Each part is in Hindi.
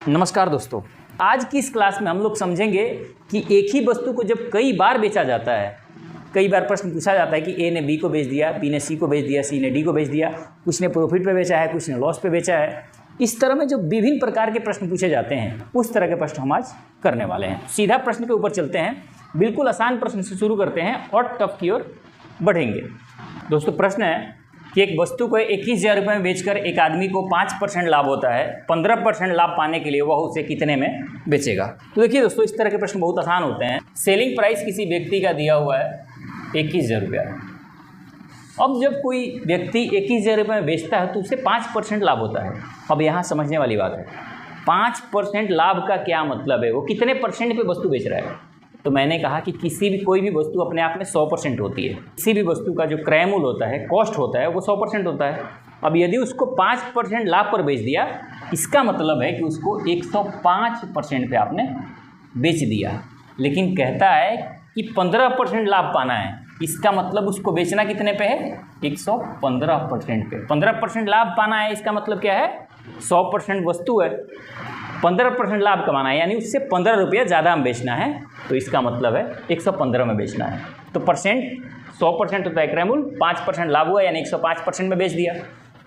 नमस्कार दोस्तों, आज की इस क्लास में हम लोग समझेंगे कि एक ही वस्तु को जब कई बार बेचा जाता है, कई बार प्रश्न पूछा जाता है कि ए ने बी को बेच दिया, बी ने सी को बेच दिया, सी ने डी को बेच दिया, कुछ ने प्रॉफिट पे बेचा है, कुछ ने लॉस पे बेचा है। इस तरह में जो विभिन्न प्रकार के प्रश्न पूछे जाते हैं, उस तरह के प्रश्न हम आज करने वाले हैं। सीधा प्रश्न के ऊपर चलते हैं, बिल्कुल आसान प्रश्न से शुरू करते हैं और टफ की ओर बढ़ेंगे। दोस्तों, प्रश्न है कि एक वस्तु को 21,000 रुपये में बेचकर एक आदमी को 5% लाभ होता है। 15% लाभ पाने के लिए वह उसे कितने में बेचेगा? तो देखिए दोस्तों, इस तरह के प्रश्न बहुत आसान होते हैं। सेलिंग प्राइस किसी व्यक्ति का दिया हुआ है 21,000 रुपया। अब जब कोई व्यक्ति 21,000 रुपये में बेचता है तो उसे 5% लाभ होता है। अब यहाँ समझने वाली बात है, 5% लाभ का क्या मतलब है? वो कितने परसेंट पे वस्तु बेच रहा है? तो मैंने कहा कि कोई भी वस्तु अपने आप में 100% होती है। किसी भी वस्तु का जो क्रय मूल्य होता है, कॉस्ट होता है, वो 100% होता है। अब यदि उसको 5% लाभ पर बेच दिया, इसका मतलब है कि उसको 105% पे आपने बेच दिया। लेकिन कहता है कि 15% लाभ पाना है, इसका मतलब उसको बेचना कितने पे है? 115% पे। 15% लाभ पाना है, इसका मतलब क्या है? 100% वस्तु है, 15% लाभ कमाना है, यानी उससे 15 रुपया ज़्यादा हम बेचना है, तो इसका मतलब है 115 में बेचना है। तो परसेंट 100% होता है क्रय मूल्य, 5% लाभ हुआ यानी 105% में बेच दिया।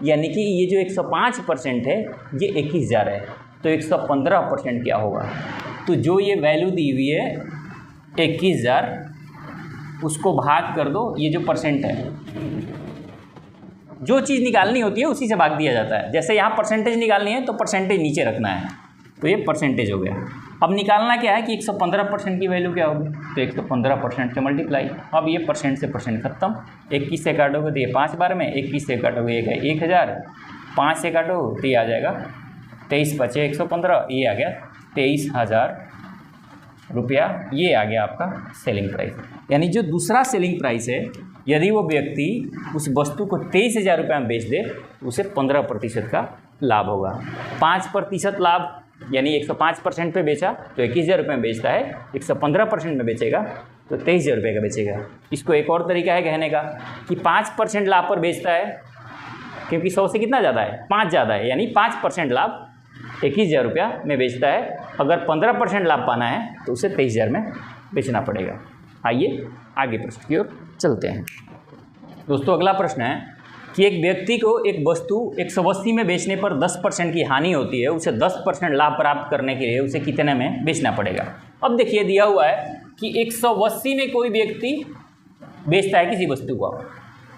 यानी कि ये जो 105% है ये 21,000 है, तो 115% क्या होगा? तो जो ये वैल्यू दी हुई है 21,000, उसको भाग कर दो, ये जो परसेंट है, जो चीज़ निकालनी होती है उसी से भाग दिया जाता है। जैसे यहाँ परसेंटेज निकालनी है तो परसेंटेज नीचे रखना है, तो ये परसेंटेज हो गया। अब निकालना क्या है कि 115% की वैल्यू क्या होगी? तो 115% से मल्टीप्लाई। अब ये परसेंट से परसेंट खत्म। 21 से काटोगे तो ये 5 बार में, 21 से काटोगे ये गया 1,000, 5 से काटो तो ये आ जाएगा 23 बचे 115, ये आ गया 23,000 रुपया। ये आ गया आपका सेलिंग प्राइस। यानी जो दूसरा सेलिंग प्राइस है, यदि वो व्यक्ति उस वस्तु को 23,000 रुपये में बेच दे तो उसे 15% का लाभ होगा। 5% लाभ यानी 105% पे बेचा तो 21,000 रुपये में बेचता है, 115% में बेचेगा तो 23,000 रुपये का बेचेगा। इसको एक और तरीका है कहने का कि 5% लाभ पर बेचता है, क्योंकि 100 से कितना ज़्यादा है? 5 ज़्यादा है, यानी 5% लाभ 21,000 रुपया में बेचता है। अगर 15% लाभ पाना है तो उसे 23,000 में बेचना पड़ेगा। आइए आगे प्रश्न की ओर चलते हैं। दोस्तों, अगला प्रश्न है कि एक व्यक्ति को एक वस्तु 180 में बेचने पर 10% की हानि होती है, उसे 10% लाभ प्राप्त करने के लिए उसे कितने में बेचना पड़ेगा? अब देखिए, दिया हुआ है कि 180 में कोई व्यक्ति बेचता है किसी वस्तु को,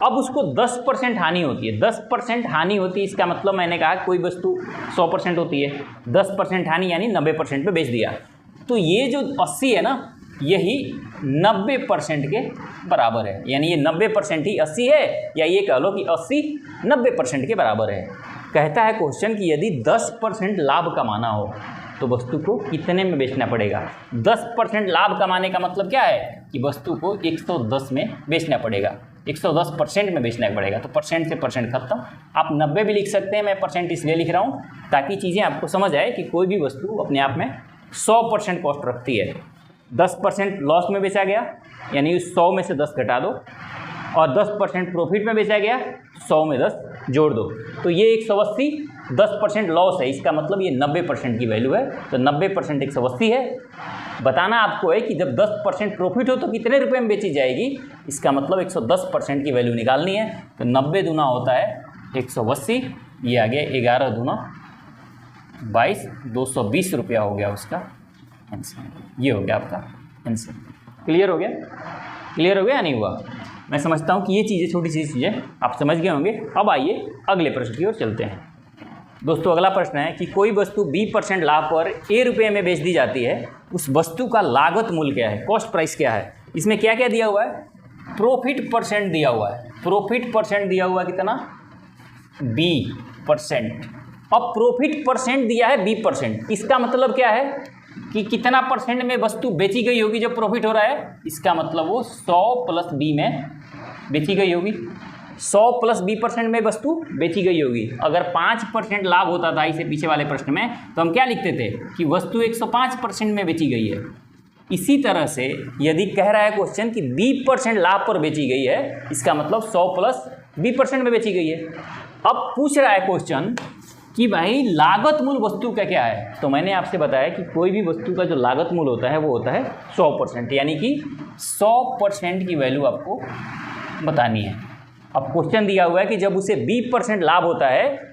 अब उसको 10% हानि होती है। 10% हानि होती है, इसका मतलब मैंने कहा कोई वस्तु 100% होती है, 10% हानि यानी 90% पे बेच दिया। तो ये जो 80 है ना, यही 90% के बराबर है। यानी ये 90% ही 80 है, या ये कह लो कि 80 90% के बराबर है। कहता है क्वेश्चन कि यदि 10% लाभ कमाना हो तो वस्तु को कितने में बेचना पड़ेगा? 10% लाभ कमाने का मतलब क्या है कि वस्तु को 110 में बेचना पड़ेगा, 110% में बेचना पड़ेगा। तो परसेंट से परसेंट खत्म। आप 90 भी लिख सकते हैं, मैं परसेंट इसलिए लिख रहा हूँ ताकि चीज़ें आपको समझ आए कि कोई भी वस्तु अपने आप में 100% कॉस्ट रखती है। 10% लॉस में बेचा गया यानी उस 100 में से 10 घटा दो, और 10% प्रॉफिट में बेचा गया, 100 में 10 जोड़ दो, तो ये 180, 10% लॉस है, इसका मतलब ये 90% की वैल्यू है। तो 90% 180 है। बताना आपको है कि जब 10% प्रॉफिट हो तो कितने रुपए में बेची जाएगी, इसका मतलब 110% की वैल्यू निकालनी है। तो 90 दूना होता है 180, ये आ गया 11 दूना 22, 220 रुपया हो गया उसका आंसर। ये हो गया आपका आंसर। क्लियर हो गया? क्लियर हो गया या नहीं हुआ? मैं समझता हूँ कि ये चीज़ें, छोटी सी चीज़ें आप समझ गए होंगे। अब आइए अगले प्रश्न की ओर चलते हैं। दोस्तों, अगला प्रश्न है कि कोई वस्तु 20% लाभ पर ए रुपये में बेच दी जाती है, उस वस्तु का लागत मूल्य क्या है? कॉस्ट प्राइस क्या है? इसमें क्या क्या दिया हुआ है? प्रॉफिट परसेंट दिया हुआ है। प्रॉफिट परसेंट दिया हुआ कितना? 20%। अब प्रॉफिट परसेंट दिया है 20%, इसका मतलब क्या है कि कितना परसेंट में वस्तु बेची गई होगी जब प्रॉफिट हो रहा है? इसका मतलब वो 100 + 20 में बेची गई होगी। 100 + 20% में वस्तु बेची गई होगी। अगर 5% लाभ होता था इसे पीछे वाले प्रश्न में, तो हम क्या लिखते थे कि वस्तु 105% में बेची गई है। इसी तरह से यदि कह रहा है क्वेश्चन कि 20% लाभ पर बेची गई है, इसका मतलब 100 + 20% में बेची गई है। अब पूछ रहा है क्वेश्चन कि भाई लागत मूल वस्तु का क्या है। तो मैंने आपसे बताया कि कोई भी वस्तु का जो लागत मूल होता है वो होता है 100%, यानी कि 100% की वैल्यू आपको बतानी है। अब क्वेश्चन दिया हुआ है कि जब उसे 20% लाभ होता है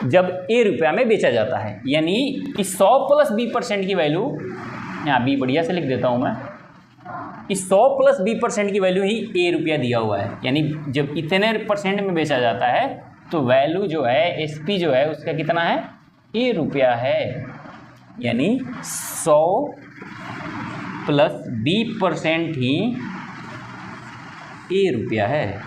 जब A रुपया में बेचा जाता है, यानी कि 100 प्लस 20% की वैल्यू, यहाँ B बढ़िया से लिख देता हूँ मैं, कि 100 प्लस 20% की वैल्यू ही A रुपया दिया हुआ है, यानी जब इतने % में बेचा जाता है तो वैल्यू जो है SP जो है उसका कितना है, A रुपया है, यानी 100 प्लस 20% ही A रुपया है।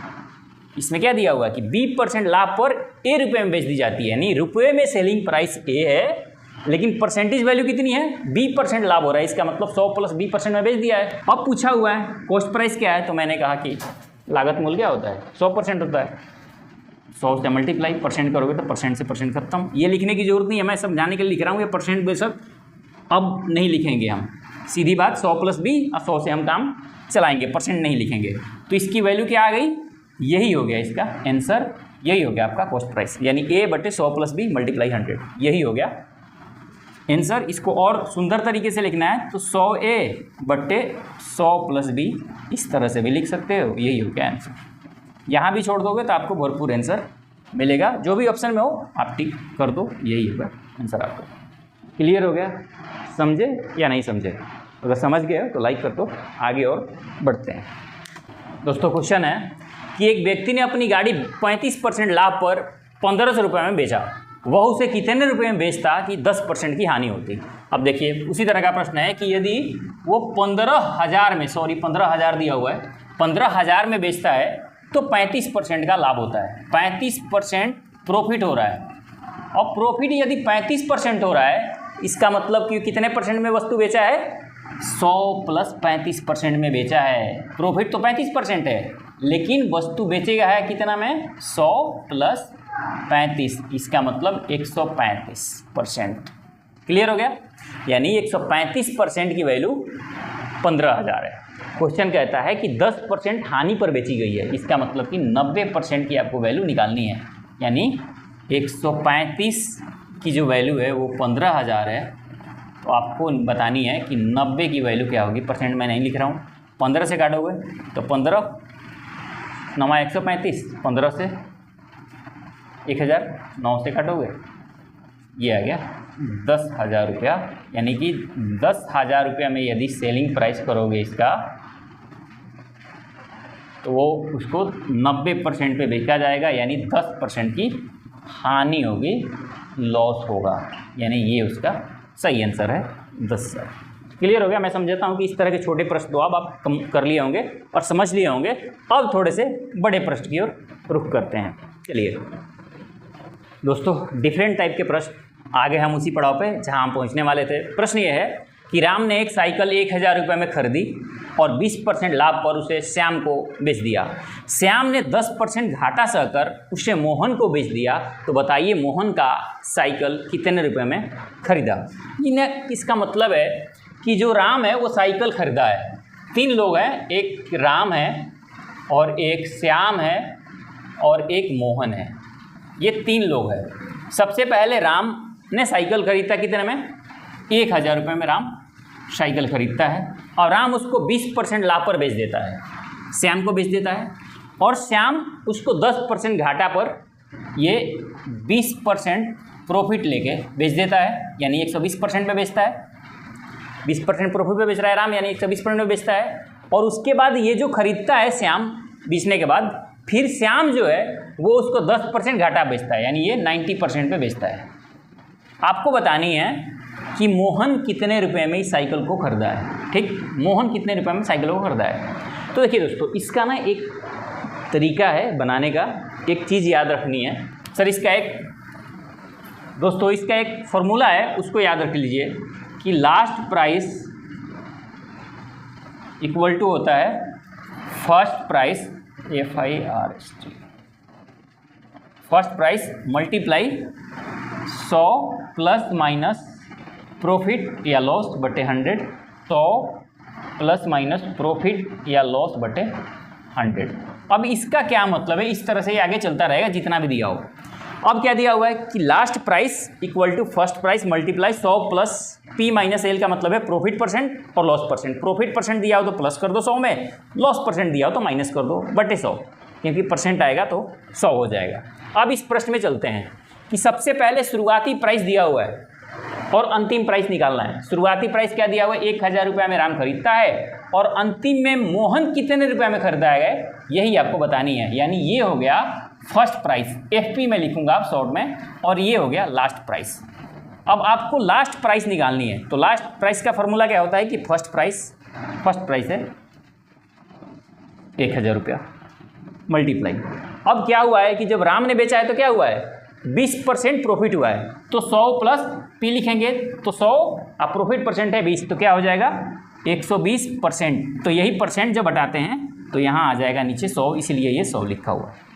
इसमें क्या दिया हुआ है कि 20% लाभ पर A रुपये में बेच दी जाती है, यानी रुपये में सेलिंग प्राइस A है, लेकिन परसेंटेज वैल्यू कितनी है, 20% लाभ हो रहा है, इसका मतलब 100 प्लस 20% में बेच दिया है। अब पूछा हुआ है कॉस्ट प्राइस क्या है, तो मैंने कहा कि लागत मूल्य क्या होता है, 100% होता है। 100 से मल्टीप्लाई परसेंट करोगे तो परसेंट से परसेंट खत्म। ये लिखने की जरूरत नहीं है, मैं समझाने के लिए लिख रहा हूँ। ये परसेंट बेशक अब नहीं लिखेंगे हम, सीधी बात 100 प्लस B और 100 से हम काम चलाएंगे, परसेंट नहीं लिखेंगे। तो इसकी वैल्यू क्या आ गई, यही हो गया इसका आंसर, यही हो गया आपका कॉस्ट प्राइस, यानी A बटे 100 प्लस B मल्टीप्लाई 100, यही हो गया आंसर। इसको और सुंदर तरीके से लिखना है तो 100A बटे 100 प्लस B इस तरह से भी लिख सकते हो, यही हो गया आंसर। यहाँ भी छोड़ दोगे तो आपको भरपूर आंसर मिलेगा, जो भी ऑप्शन में हो आप टिक कर दो, यही होगा आंसर आपका। क्लियर हो गया, समझे या नहीं समझे? अगर समझ गए हो तो लाइक कर दो, आगे और बढ़ते हैं। दोस्तों क्वेश्चन है कि एक व्यक्ति ने अपनी गाड़ी 35% लाभ पर 1500 रुपये में बेचा, वह उसे कितने रुपये में बेचता कि 10% की हानि होती। अब देखिए उसी तरह का प्रश्न है कि यदि वो 15,000 में, 15,000 दिया हुआ है, 15,000 में बेचता है तो 35% का लाभ होता है, 35% प्रॉफिट हो रहा है। और प्रॉफिट यदि 35% हो रहा है, इसका मतलब कि कितने परसेंट में वस्तु बेचा है, 100 प्लस 35% में बेचा है। प्रॉफिट तो 35% है, लेकिन वस्तु बेचेगा है कितना में, 100 प्लस 35, इसका मतलब 135%। क्लियर हो गया, यानी 135% की वैल्यू 15,000 है। क्वेश्चन कहता है कि 10% हानि पर बेची गई है, इसका मतलब कि 90% की आपको वैल्यू निकालनी है, यानी 135 की जो वैल्यू है वो 15,000 है, तो आपको बतानी है कि 90 की वैल्यू क्या होगी। परसेंट मैं नहीं लिख रहा हूँ, 15 से काटोगे तो 15 9 135, 15 से 1000, 9 से काटोगे ये आ गया 10,000 रुपया, यानी कि 10,000 रुपया में यदि सेलिंग प्राइस करोगे इसका तो वो उसको 90% पे बेचा जाएगा, यानी 10% की हानि होगी, लॉस होगा, यानी ये उसका सही आंसर है 10,000। क्लियर हो गया। मैं समझता हूँ कि इस तरह के छोटे प्रश्न तो अब आप कम कर लिए होंगे और समझ लिए होंगे। अब थोड़े से बड़े प्रश्न की ओर रुख करते हैं। चलिए दोस्तों, डिफरेंट टाइप के प्रश्न आगे हम उसी पड़ाव पे जहाँ हम पहुँचने वाले थे। प्रश्न ये है कि राम ने एक साइकिल 1,000 रुपये में खरीदी और 20% लाभ पर उसे श्याम को बेच दिया। श्याम ने 10% घाटा सहकर उसे मोहन को बेच दिया, तो बताइए मोहन का साइकिल कितने रुपए में खरीदा। इसका मतलब है कि जो राम है वो साइकिल खरीदा है। 3 लोग हैं, एक राम है और एक श्याम है और एक मोहन है, ये 3 लोग हैं। सबसे पहले राम ने साइकिल खरीदा कितने में, 1,000 रुपये में राम साइकिल खरीदता है और राम उसको 20% लाभ पर बेच देता है, श्याम को बेच देता है, और श्याम उसको 10% घाटा पर ये 20% प्रॉफिट लेके बेच देता है, यानी 120% में बेचता है। 20% प्रॉफिट पे बेच रहा है राम, यानी 120% में बेचता है। और उसके बाद ये जो खरीदता है श्याम बेचने के बाद, फिर श्याम जो है वो उसको 10% घाटा बेचता है, यानी ये 90% पे बेचता है। आपको बतानी है कि मोहन कितने रुपए में इस साइकिल को खरीदा है। ठीक, मोहन कितने रुपए में साइकिल को खरीदा है। तो देखिए दोस्तों, इसका ना एक तरीका है बनाने का, एक चीज़ याद रखनी है सर। इसका एक फॉर्मूला है, उसको याद रख लीजिए कि लास्ट प्राइस इक्वल टू होता है first price, FIRST, first price multiply 100 plus minus profit या लॉस बटे 100, 100 प्लस माइनस प्रॉफिट या लॉस बटे 100। अब इसका क्या मतलब है, इस तरह से ये आगे चलता रहेगा जितना भी दिया हो। अब क्या दिया हुआ है कि last price equal to first price multiply 100 plus P minus L का मतलब है प्रॉफिट परसेंट और लॉस परसेंट। प्रॉफिट परसेंट दिया हो तो प्लस कर दो 100 में, लॉस परसेंट दिया हो तो माइनस कर दो बटे 100, क्योंकि परसेंट आएगा तो 100 हो जाएगा। अब इस प्रश्न में चलते हैं कि सबसे पहले शुरुआती प्राइस दिया हुआ है और अंतिम प्राइस निकालना है। शुरुआती प्राइस क्या दिया हुआ है, 1000 रुपये में राम खरीदता है और अंतिम में मोहन कितने रुपये में खरीदा है यही आपको बतानी है। यानी ये हो गया फर्स्ट प्राइस, FP में लिखूंगा आप शॉर्ट में, और ये हो गया लास्ट प्राइस। अब आपको लास्ट प्राइस निकालनी है, तो लास्ट प्राइस का फॉर्मूला क्या होता है कि फर्स्ट प्राइस है 1000 रुपया मल्टीप्लाई। अब क्या हुआ है कि जब राम ने बेचा है तो क्या हुआ है 20% प्रॉफिट हुआ है, तो 100 प्लस P लिखेंगे तो 100, अब प्रॉफिट परसेंट है 20 तो क्या हो जाएगा 120%। तो यही परसेंट जब हटाते हैं तो यहाँ आ जाएगा नीचे 100, इसलिए ये 100 लिखा हुआ है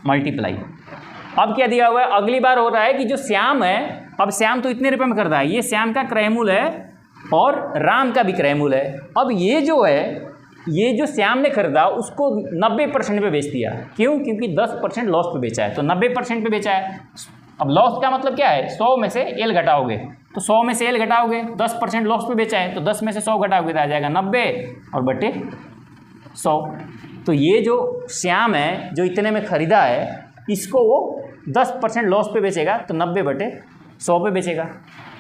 मल्टीप्लाई। अब क्या दिया हुआ है, अगली बार हो रहा है कि जो श्याम है, अब श्याम तो इतने रुपये में खरीदा है, ये श्याम का क्रयमूल है और राम का भी क्रयमूल है। अब ये जो है, ये जो श्याम ने खरीदा उसको 90% पे बेच दिया। क्यों? क्योंकि 10% लॉस पे बेचा है, तो 90% पे बेचा है। अब लॉस का मतलब क्या है, 100 में से एल घटाओगे, तो 100 में से एल घटाओगे, 10% लॉस पे बेचा है तो 10 में से 100 घटाओगे तो आ जाएगा 90 और बटे 100। तो ये जो श्याम है जो इतने में ख़रीदा है, इसको वो 10% लॉस पे बेचेगा तो 90 बटे 100 पे बेचेगा।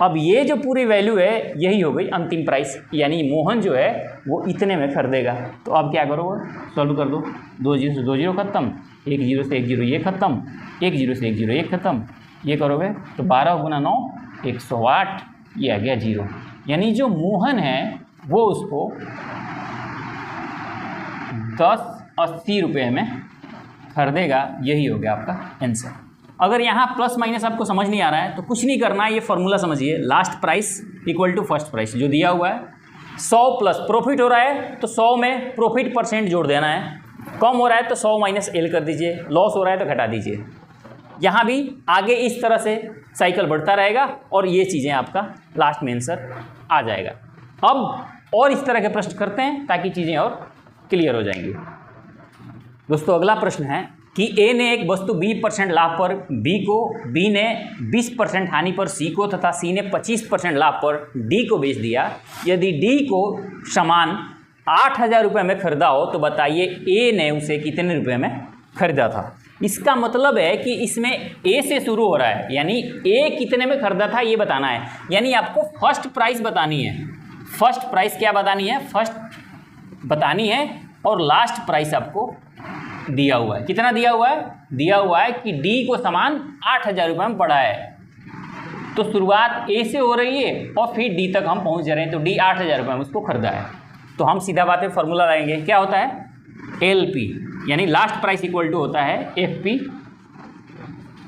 अब ये जो पूरी वैल्यू है यही हो गई अंतिम प्राइस, यानी मोहन जो है वो इतने में खरीदेगा। तो अब क्या करोगे, सॉल्व कर दो, 2 0 से 2 0 खत्म, 1 0 से 1 0 ये खत्म, 1 0 से 1 0 1 खत्म, ये करोगे तो 12 गुना 9 108, ये आ गया 0। यानी जो मोहन है वो उसको 1080 रुपये में खरीदेगा। यही हो गया आपका आंसर। अगर यहाँ प्लस माइनस आपको समझ नहीं आ रहा है तो कुछ नहीं करना है, ये फॉर्मूला समझिए, last price equal to first price जो दिया हुआ है, 100 प्लस प्रॉफिट हो रहा है तो 100 में प्रॉफिट परसेंट जोड़ देना है, कम हो रहा है तो 100 माइनस एल कर दीजिए, लॉस हो रहा है तो घटा दीजिए। यहाँ भी आगे इस तरह से साइकिल बढ़ता रहेगा और ये चीज़ें आपका लास्ट में आंसर आ जाएगा। अब और इस तरह के प्रश्न करते हैं ताकि चीज़ें और क्लियर हो जाएंगी। दोस्तों अगला प्रश्न है कि A ने एक वस्तु 20% लाभ पर B ने 20% हानि पर C को तथा C ने 25% लाभ पर D को बेच दिया। यदि D को सामान 8000 रुपये में खरीदा हो तो बताइए A ने उसे कितने रुपये में खरीदा था। इसका मतलब है कि इसमें A से शुरू हो रहा है, यानी A कितने में खरीदा था ये बताना है। यानी आपको फर्स्ट प्राइस बतानी है, फर्स्ट प्राइस क्या बतानी है, फर्स्ट बतानी है, और लास्ट प्राइस आपको दिया हुआ है। कितना दिया हुआ है, दिया हुआ है कि D को सामान 8000 रुपये में पड़ा है, तो शुरुआत A से हो रही है और फिर D तक हम पहुंच जा रहे हैं, तो D 8000 रुपये में उसको खरीदा है। तो हम सीधा बात है फॉर्मूला लाएंगे, क्या होता है LP, यानी लास्ट प्राइस इक्वल टू होता है FP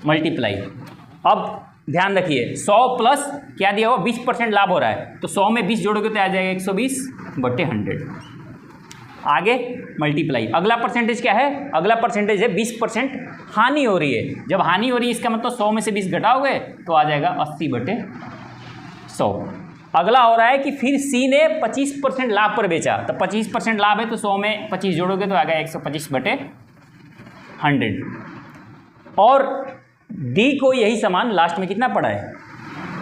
मल्टीप्लाई। अब ध्यान रखिए 100 प्लस क्या दिया हुआ 20% लाभ हो रहा है, तो 100 में 20 जोड़ोगे तो आ जाएगा 120 बटे 100। आगे मल्टीप्लाई, अगला परसेंटेज क्या है, अगला परसेंटेज है 20% हानि हो रही है। जब हानि हो रही है इसका मतलब 100 में से 20 घटाओगे तो आ जाएगा 80 बटे 100। अगला हो रहा है कि फिर C ने 25% लाभ पर बेचा, तो 25% लाभ है तो 100 में 25 जोड़ोगे तो आ गया 125 बटे 100। और D को यही सामान लास्ट में कितना पड़ा है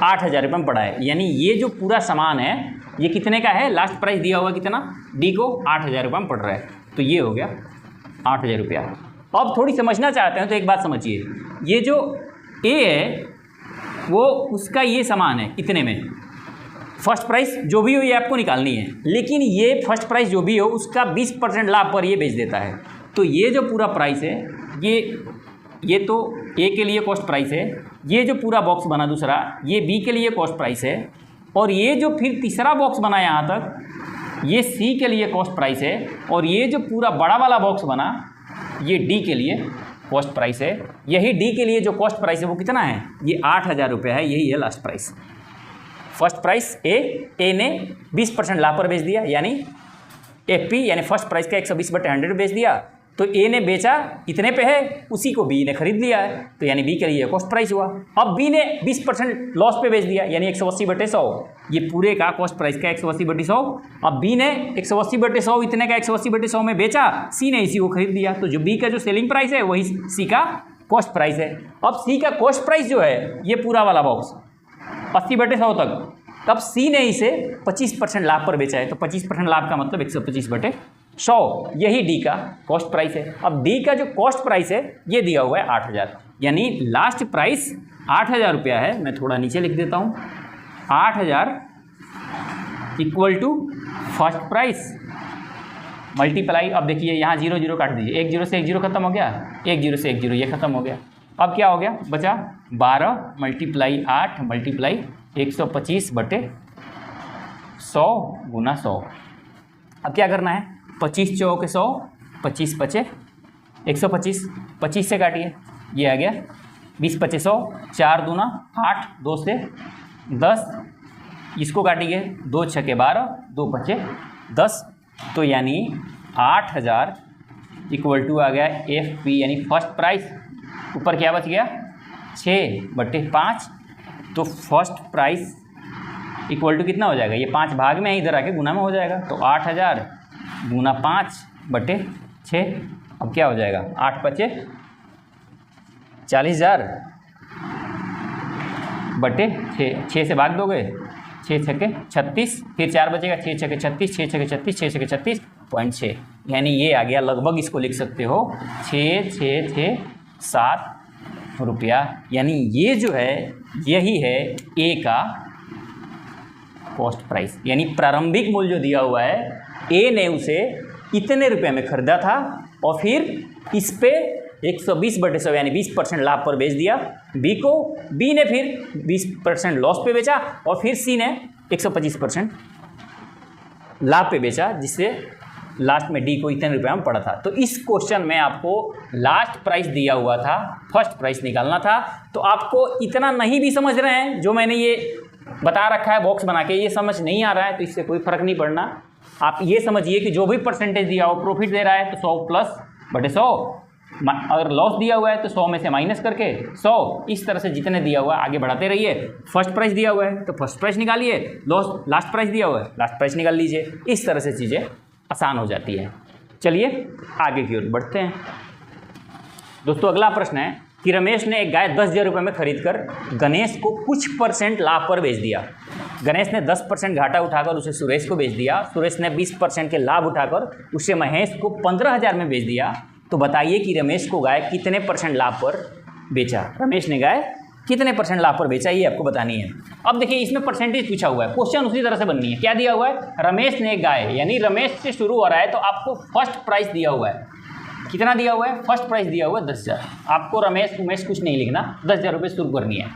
8000 रुपये में पड़ा है, यानी ये जो पूरा सामान है ये कितने का है, लास्ट प्राइस दिया हुआ कितना D को 8000 रुपये में पड़ रहा है, तो ये हो गया 8000 रुपया। अब थोड़ी समझना चाहते हैं तो एक बात समझिए, ये जो A है वो उसका ये सामान है कितने में, फर्स्ट प्राइस जो भी हो ये आपको निकालनी है, लेकिन ये फर्स्ट प्राइस जो भी हो उसका 20% लाभ पर ये बेच देता है। तो ये जो पूरा प्राइस है ये तो A के लिए कॉस्ट प्राइस है, ये जो पूरा बॉक्स बना दूसरा ये B के लिए कॉस्ट प्राइस है, और ये जो फिर तीसरा बॉक्स बना यहाँ तक ये C के लिए कॉस्ट प्राइस है, और ये जो पूरा बड़ा वाला बॉक्स बना ये D के लिए कॉस्ट प्राइस है। यही D के लिए जो कॉस्ट प्राइस है वो कितना है, ये 8000 रुपये है, यही है last price. First price A ने 20% लाभ पर बेच दिया, यानी FP यानी फर्स्ट प्राइस का 120 बटे 100 बेच दिया, तो A ने बेचा इतने पे है, उसी को B ने खरीद लिया है, तो यानी B के लिए कॉस्ट प्राइस हुआ। अब B ने 20% लॉस पे बेच दिया, यानी 180 बटे 100, ये पूरे का कॉस्ट प्राइस का 180 बटे 100। अब B ने 180 बटे 100 इतने का 180 बटे 100 में बेचा, C ने इसी को खरीद लिया, तो जो B का जो सेलिंग प्राइस है वही C का कॉस्ट प्राइस है। अब सी का कॉस्ट प्राइस जो है ये पूरा वाला बॉक्स 80/100 तक, तब सी ने इसे 25% लाभ पर बेचा है, तो 25% लाभ का मतलब 125/100, यही डी का कॉस्ट प्राइस है। अब डी का जो कॉस्ट प्राइस है ये दिया हुआ है 8,000, यानी लास्ट प्राइस 8,000 रुपया है। मैं थोड़ा नीचे लिख देता हूँ, 8,000 equal to first price multiply, अब देखिए यहाँ 0 0 काट दीजिए, 1 0 से 1 0 खत्म हो गया, 1 0 से 1 0 ये खत्म हो गया। अब क्या हो गया, बचा 12 मल्टीप्लाई 8 मल्टीप्लाई 125/100 गुना 100। अब क्या करना है, 25 चौके 100, 25 पचे 125, 25 से काटिए, ये आ गया 20 पचे 100, 4 दूना 8, 2 से 10, इसको काटिए 2 छके 12, 2 पचे 10, तो यानी 8,000 इक्वल टू आ गया एफ पी, यानी फर्स्ट प्राइस। ऊपर क्या बच गया 6/5, तो फर्स्ट प्राइस इक्वल टू कितना हो जाएगा, ये 5 भाग में है, इधर आके गुना में हो जाएगा, तो 8,000 गुना 5/6, अब क्या हो जाएगा 8 पचे 40,000/6, 6 से भाग दोगे 6 छके 36, फिर 4 बचेगा, 6 छके 36, 6 छके 36, 6 छके 36.6, यानी ये आ गया, लगभग इसको लिख सकते हो 6,667 रुपया, यानी ये जो है यही है ए का कॉस्ट प्राइस, यानी प्रारंभिक मूल्य जो दिया हुआ है, ए ने उसे इतने रुपए में खरीदा था और फिर इस पे 120/100 यानी 20% लाभ पर बेच दिया बी को, बी ने फिर 20% लॉस पे बेचा और फिर सी ने 125% लाभ पे बेचा, जिससे लास्ट में डी को इतने रुपये में पड़ा था। तो इस क्वेश्चन में आपको लास्ट प्राइस दिया हुआ था, फर्स्ट प्राइस निकालना था। तो आपको इतना नहीं भी समझ रहे हैं जो मैंने ये बता रखा है बॉक्स बना के, ये समझ नहीं आ रहा है तो इससे कोई फ़र्क नहीं पड़ना। आप ये समझिए कि जो भी परसेंटेज दिया हो, प्रॉफिट दे रहा है तो 100+/100, अगर लॉस दिया हुआ है तो 100 में से माइनस करके 100, इस तरह से जितने दिया हुआ है आगे बढ़ाते रहिए। फर्स्ट प्राइस दिया हुआ है तो फर्स्ट प्राइस निकालिए, लॉस लास्ट प्राइस दिया हुआ है लास्ट प्राइस निकाल लीजिए, इस तरह से चीज़ें आसान हो जाती है। चलिए आगे की ओर बढ़ते हैं। दोस्तों अगला प्रश्न है कि रमेश ने एक गाय 10,000 रुपये में खरीदकर गणेश को कुछ % लाभ पर बेच दिया। गणेश ने 10% घाटा उठाकर उसे सुरेश को बेच दिया। सुरेश ने 20% के लाभ उठाकर उसे महेश को 15,000 में बेच दिया। तो बताइए कि रमेश को गाय कितने % लाभ पर बेचा। रमेश ने गाय कितने % लाभ पर बेचा, ये आपको बतानी है। अब देखिए इसमें परसेंटेज पूछा हुआ है, क्वेश्चन उसी तरह से बननी है। क्या दिया हुआ है, रमेश ने गाय, यानी रमेश से शुरू हो रहा है तो आपको फर्स्ट प्राइस दिया हुआ है। कितना दिया हुआ है, फर्स्ट प्राइस दिया हुआ है 10,000। आपको रमेश उमेश कुछ नहीं लिखना, 10,000 रुपये शुरू करनी है।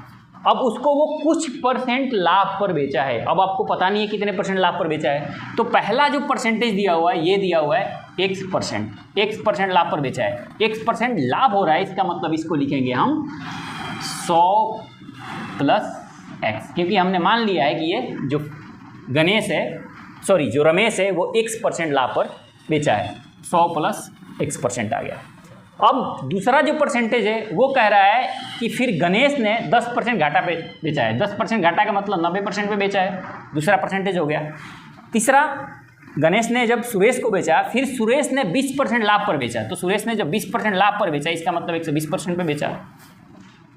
अब उसको वो कुछ % लाभ पर बेचा है। अब आपको पता नहीं है कितने % लाभ पर बेचा है, तो पहला जो परसेंटेज दिया हुआ है ये दिया हुआ है X%, X% लाभ पर बेचा है। X% लाभ हो रहा है, इसका मतलब इसको लिखेंगे हम 100+X, क्योंकि हमने मान लिया है कि ये जो गणेश है, सॉरी जो रमेश है वो X% लाभ पर बेचा है, 100+X% आ गया। अब दूसरा जो परसेंटेज है वो कह रहा है कि फिर गणेश ने 10% घाटा पे बेचा है। 10% घाटा का मतलब 90% पे बेचा है, दूसरा परसेंटेज हो गया। तीसरा, गणेश ने जब सुरेश को बेचा, फिर सुरेश ने 20% लाभ पर बेचा, तो सुरेश ने जब 20% लाभ पर बेचा, इसका मतलब 120% पे बेचा।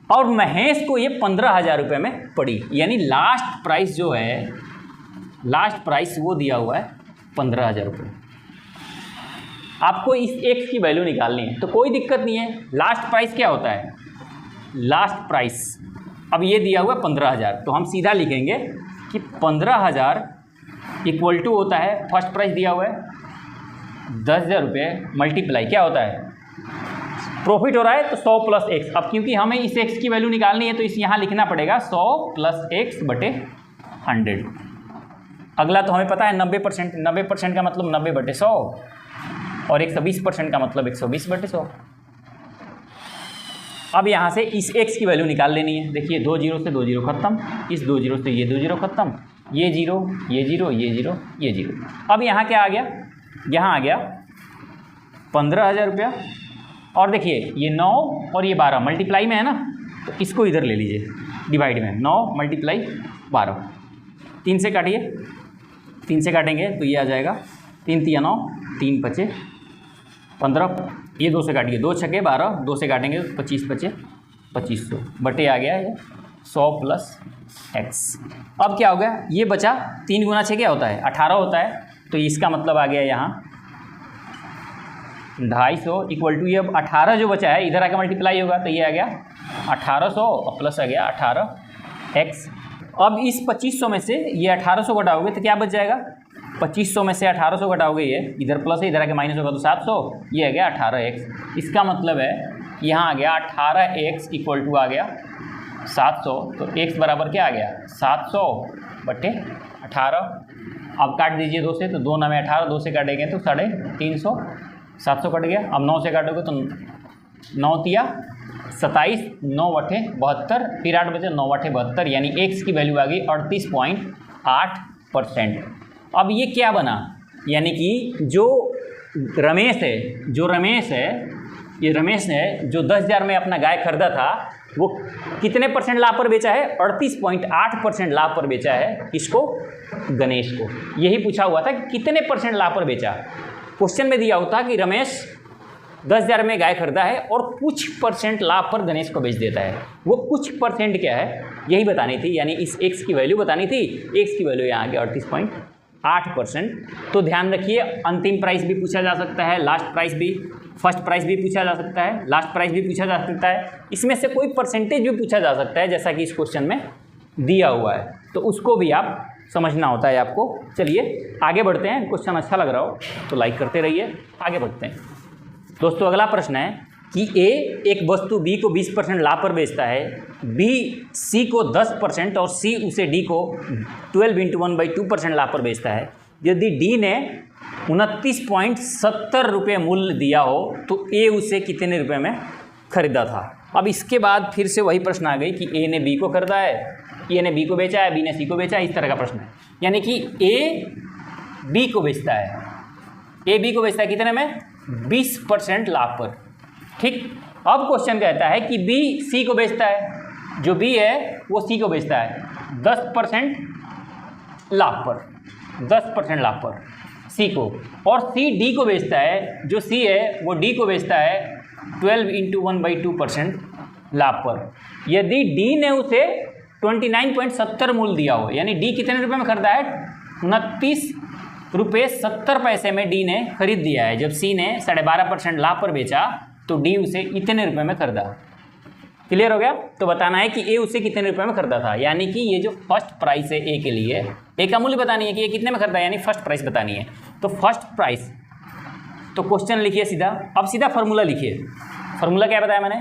और महेश को ये 15,000 रुपये में पड़ी, यानी लास्ट प्राइस जो है, लास्ट प्राइस वो दिया हुआ है 15,000 रुपये। आपको इस X की वैल्यू निकालनी है, तो कोई दिक्कत नहीं है। लास्ट प्राइस क्या होता है, लास्ट प्राइस, अब ये दिया हुआ है 15,000, तो हम सीधा लिखेंगे कि 15,000 इक्वल टू होता है, फर्स्ट प्राइस दिया हुआ है 10,000 रुपये मल्टीप्लाई क्या होता है, प्रॉफिट हो रहा है तो 100+X। अब क्योंकि हमें इस X की वैल्यू निकालनी है तो इस यहाँ लिखना पड़ेगा 100+X/100। अगला तो हमें पता है 90%, 90% का मतलब 90/100 और 120% का मतलब 120/100। अब यहाँ से इस X की वैल्यू निकाल लेनी है। देखिए 2 0 से 2 0 खत्म, इस 2 0 से ये 2 0 खत्म, ये 0 ये 0 ये 0 ये 0। अब यहाँ क्या आ गया, यहाँ आ गया 15,000 रुपया। और देखिए ये 9 और ये 12 मल्टीप्लाई में है ना, तो इसको इधर ले लीजिए डिवाइड में, 9 × 12, 3 से काटिए, 3 से काटेंगे तो ये आ जाएगा 3 × 9 3 × 5 15, ये 2 से काटिए, 2 छके 12, 2 से काटेंगे तो 25 बचे 2500 बटे आ गया ये 100 प्लस x। अब क्या हो गया, ये बचा 3 गुना 6 क्या होता है 18 होता है, तो इसका मतलब आ गया यहाँ 250 इक्वल टू ये अब 18 जो बचा है इधर आके मल्टीप्लाई होगा, तो ये आ गया 1800 और प्लस आ गया 18x। अब इस 2500 में से ये 1800 घटाओगे तो क्या बच जाएगा, 2500 में से 1800 घटाओगे, ये इधर प्लस है इधर आके माइनस होगा तो 700, ये आ गया 18x। इसका मतलब है यहाँ आ गया 18x इक्वल टू आ गया 700, तो x बराबर क्या आ गया 700 बटे 18। अब काट दीजिए 2 से, तो 2 9 में 18, 2 से काटेंगे तो 350, 700 कट गया। अब 9 से काटोगे तो 9 तिया 27, 9 बटे 72, फिर 8 बचे 9 बटे 72, यानी x की वैल्यू आ गई 38.8%। अब ये क्या बना, यानी कि जो रमेश है ये रमेश है जो 10,000 में अपना गाय खरीदा था, वो कितने परसेंट लाभ पर बेचा है, 38.8% लाभ पर बेचा है। किसको, गणेश को। यही पूछा हुआ था कि कितने परसेंट लाभ पर बेचा। क्वेश्चन में दिया होता कि रमेश 10,000 में गाय खरीदा है और कुछ परसेंट लाभ पर गणेश को बेच देता है, वो कुछ परसेंट क्या है यही बतानी थी, यानी इस x की वैल्यू बतानी थी। x की वैल्यू यहाँ आ गया 38.8%। तो ध्यान रखिए, अंतिम प्राइस भी पूछा जा सकता है, लास्ट प्राइस भी, फर्स्ट प्राइस भी पूछा जा सकता है, लास्ट प्राइस भी पूछा जा सकता है, इसमें से कोई परसेंटेज भी पूछा जा सकता है जैसा कि इस क्वेश्चन में दिया हुआ है, तो उसको भी आप समझना होता है आपको। चलिए आगे बढ़ते हैं, क्वेश्चन अच्छा लग रहा हो तो लाइक करते रहिए। आगे बढ़ते हैं दोस्तों। अगला प्रश्न है कि A एक वस्तु B को 20% लाभ पर बेचता है, B C को 10% और C उसे D को 12 × 1/2% लाभ पर बेचता है। यदि D ने 29.70 रुपये मूल्य दिया हो तो A उसे कितने रुपए में खरीदा था। अब इसके बाद फिर से वही प्रश्न आ गई कि A ने B को खरीदा है, A ने B को बेचा है, B ने C को बेचा है, इस तरह का प्रश्न है। यानी कि A B को बेचता है, A B को बेचता है कितने में, 20% लाभ पर। ठीक, अब क्वेश्चन कहता है कि B C को बेचता है, जो B है वो C को बेचता है 10% लाभ पर, 10% लाभ पर C को, और C D को बेचता है, जो C है वो D को बेचता है 12 × 1/2% लाभ पर। यदि D ने उसे 29.70 मूल्य दिया हो, यानी D कितने रुपए में खरीदा है, 29.70 में D ने खरीद दिया है, जब C ने 12.5% लाभ पर बेचा तो D उसे इतने रुपए में खरीदा। क्लियर हो गया। तो बताना है कि A उसे कितने रुपए में खरीदा था, यानी कि ये जो फर्स्ट प्राइस है A के लिए, A का मूल्य बतानी है कि ये कितने में खरीदा है, यानी फर्स्ट प्राइस बतानी है। तो फर्स्ट प्राइस, तो क्वेश्चन लिखिए सीधा। अब सीधा फार्मूला लिखिए। फार्मूला क्या बताया मैंने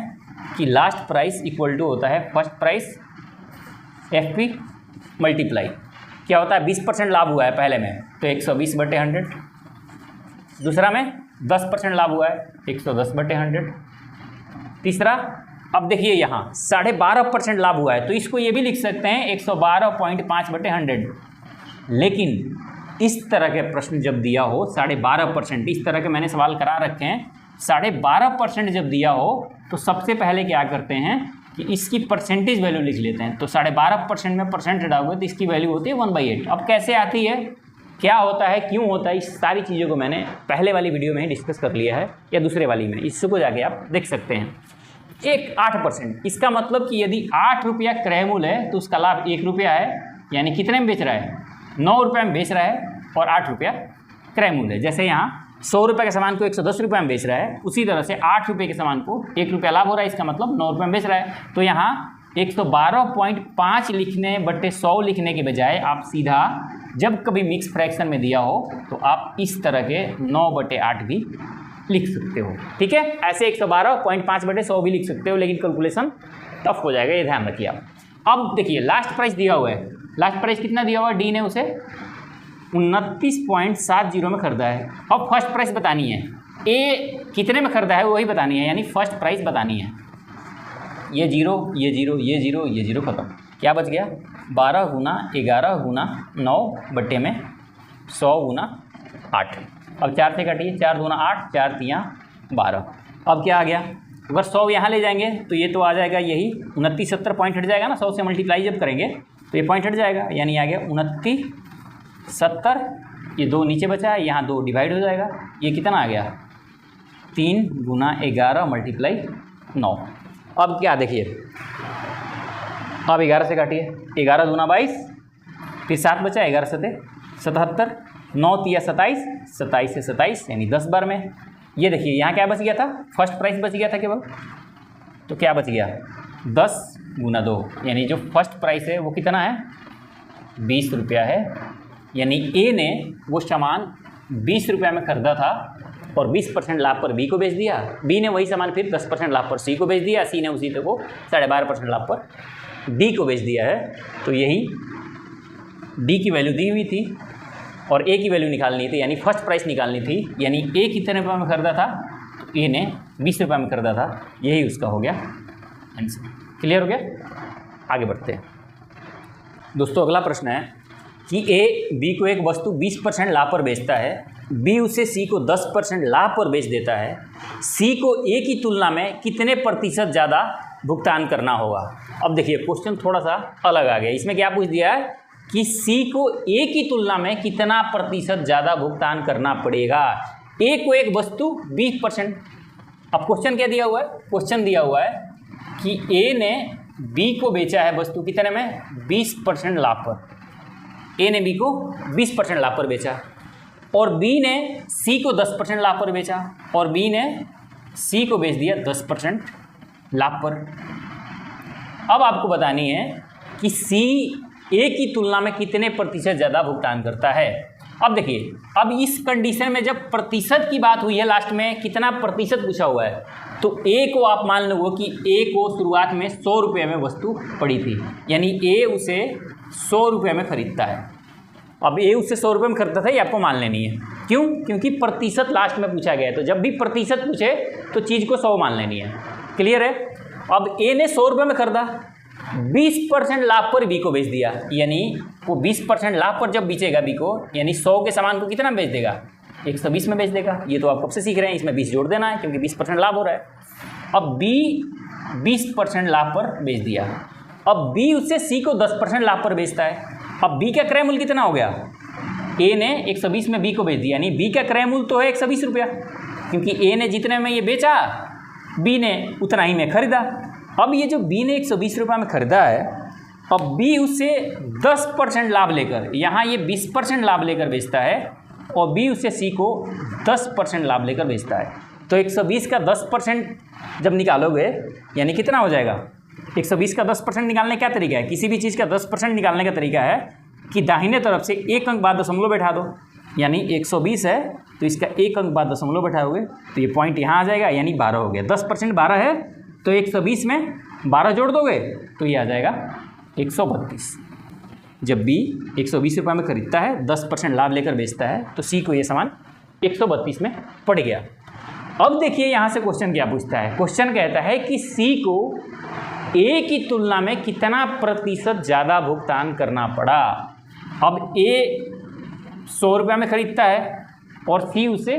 कि लास्ट प्राइस इक्वल टू होता है फर्स्ट प्राइस FP मल्टीप्लाई, क्या होता है 20% लाभ हुआ है पहले में तो 120/100, दूसरा में 10% लाभ हुआ है 110/100, तीसरा अब देखिए यहाँ 12.5% लाभ हुआ है तो इसको ये भी लिख सकते हैं 112.5/100। लेकिन इस तरह के प्रश्न जब दिया हो 12.5%, इस तरह के मैंने सवाल करा रखे हैं, 12.5% जब दिया हो तो सबसे पहले क्या करते हैं कि इसकी परसेंटेज वैल्यू लिख लेते हैं। तो 12.5% में परसेंट हटाओगे तो इसकी वैल्यू होती है 1/8। अब कैसे आती है, क्या होता है, क्यों होता है, इस सारी चीज़ों को मैंने पहले वाली वीडियो में ही डिस्कस कर लिया है या दूसरे वाली में, इसको जाके आप देख सकते हैं। एक 8%, इसका मतलब कि यदि 8 रुपया क्रय मूल्य है तो उसका लाभ 1 रुपया है, यानी कितने में बेच रहा है, 9 रुपये में बेच रहा है और 8 रुपया क्रय मूल्य है। जैसे यहाँ 100 रुपये के सामान को 110 रुपये में बेच रहा है, उसी तरह से 8 रुपये के सामान को 1 रुपया लाभ हो रहा है, इसका मतलब 9 रुपये में बेच रहा है। तो यहाँ 112.5 लिखने बटे 100 लिखने के बजाय आप सीधा जब कभी मिक्स फ्रैक्शन में दिया हो तो आप इस तरह के 9/8 भी लिख सकते हो। ठीक है, ऐसे 112.5/100 भी लिख सकते हो, लेकिन कैलकुलेशन टफ हो जाएगा, ये ध्यान रखिए आप। अब देखिए लास्ट प्राइस दिया हुआ है, लास्ट प्राइस कितना दिया हुआ है, डी ने उसे 29.70 में खरीदा है। अब फर्स्ट प्राइस बतानी है, ए कितने में खरीदा है वही बतानी है, यानी फर्स्ट प्राइस बतानी है। ये जीरो, ये जीरो, ये जीरो, ये जीरो, खत्म। क्या बच गया, 12 × 11 × 9 में 100 × 8। अब 4 से काटिए, 4 दूना 8, 4 तियाँ 12। अब क्या आ गया, अगर 100 यहाँ ले जाएंगे तो ये तो आ जाएगा यही 29.70 पॉइंट हट जाएगा ना, 100 से मल्टीप्लाई जब करेंगे तो ये पॉइंट हट जाएगा, यानी आ गया 29.70। ये 2 नीचे बचा है, यहाँ 2 डिवाइड हो जाएगा, ये कितना आ गया 3 गुना 11 मल्टीप्लाई 9। अब क्या देखिए, अब 11 से काटिए, 11 दूना 22, फिर 7 बचा, 11 सते 77, 9 तिया 27, 27 से 27 यानी 10 बार में। ये देखिए यहाँ क्या बच गया था, फर्स्ट प्राइस बच गया था केवल, तो क्या बच गया 10 गुना 2, यानी जो फर्स्ट प्राइस है वो कितना है 20 रुपया है। यानी ए ने वो सामान 20 रुपया में खरीदा था और 20% लाभ पर बी को बेच दिया, बी ने वही सामान फिर 10% लाभ पर सी को बेच दिया, सी ने उसी को 12.5% लाभ पर डी को बेच दिया है। तो यही डी की वैल्यू दी हुई थी और ए की वैल्यू निकालनी थी, यानी फर्स्ट प्राइस निकालनी थी। यानी ए कितने रुपये में खरीदा था, तो ए ने 20 रुपये में खरीदा था, यही उसका हो गया आंसर। क्लियर हो गया, आगे बढ़ते हैं दोस्तों। अगला प्रश्न है कि ए बी को एक वस्तु 20% लाभ पर बेचता है, बी उसे सी को 10% लाभ पर बेच देता है, सी को ए की तुलना में कितने प्रतिशत ज़्यादा भुगतान करना होगा। अब देखिए क्वेश्चन थोड़ा सा अलग आ गया, इसमें क्या पूछ दिया है कि सी को ए की तुलना में कितना प्रतिशत ज़्यादा भुगतान करना पड़ेगा। ए को एक वस्तु 20%, अब क्वेश्चन क्या दिया हुआ है, क्वेश्चन दिया हुआ है कि ए ने बी को बेचा है वस्तु कितने में 20% लाभ पर, ए ने बी को 20% लाभ पर बेचा और बी ने सी को 10% लाभ पर बेचा और बी ने सी को बेच दिया 10% लाभ पर। अब आपको बतानी है कि सी ए की तुलना में कितने प्रतिशत ज़्यादा भुगतान करता है। अब देखिए, अब इस कंडीशन में जब प्रतिशत की बात हुई है, लास्ट में कितना प्रतिशत पूछा हुआ है, तो ए को आप मान लो कि ए को शुरुआत में 100 रुपये में वस्तु पड़ी थी, यानी ए उसे 100 रुपये में खरीदता है। अब ए उससे 100 रुपये में खरीदता था, ये आपको मान लेनी है। क्यों? क्योंकि प्रतिशत लास्ट में पूछा गया है, तो जब भी प्रतिशत पूछे तो चीज़ को 100 मान लेनी है। क्लियर है। अब ए ने 100 रुपये में खरीदा, 20% लाभ पर बी को बेच दिया, यानी वो 20% लाभ पर जब बेचेगा बी को, यानी 100 के सामान को कितना बेच देगा 120 में बेच देगा। ये तो आप कब से सीख रहे हैं, इसमें 20 जोड़ देना है क्योंकि 20% लाभ हो रहा है। अब बी 20% लाभ पर बेच दिया, अब बी उससे सी को 10% लाभ पर बेचता है। अब बी का क्रय मूल्य कितना हो गया, ए ने 120 में बी को बेच दिया, यानी बी का क्रय मूल्य तो है 120 रुपया, क्योंकि ए ने जितने में ये बेचा बी ने उतना ही में खरीदा। अब ये जो बी ने 120 रुपये में खरीदा है, अब बी उससे 10% लाभ लेकर, यहाँ ये 20% लाभ लेकर बेचता है और बी उससे सी को 10% लाभ लेकर बेचता है। तो 120 का 10% जब निकालोगे यानी कितना हो जाएगा, 120 का 10% निकालने का क्या तरीका है, किसी भी चीज़ का 10% निकालने का तरीका है कि दाहिने तरफ से एक अंक बाद दशमलव बैठा दो, यानी 120 है तो इसका एक अंक बाद दशमलव बैठाओगे तो ये पॉइंट यहाँ आ जाएगा, यानी 12 हो गया। 10% 12 है तो 120 में 12 जोड़ दोगे तो ये आ जाएगा 132। जब बी 120 रुपये में खरीदता है, 10% लाभ लेकर बेचता है, तो सी को ये सामान 132 में पड़ गया। अब देखिए यहाँ से क्वेश्चन क्या पूछता है, क्वेश्चन कहता है कि सी को ए की तुलना में कितना प्रतिशत ज़्यादा भुगतान करना पड़ा। अब ए 100 रुपये में खरीदता है और सी उसे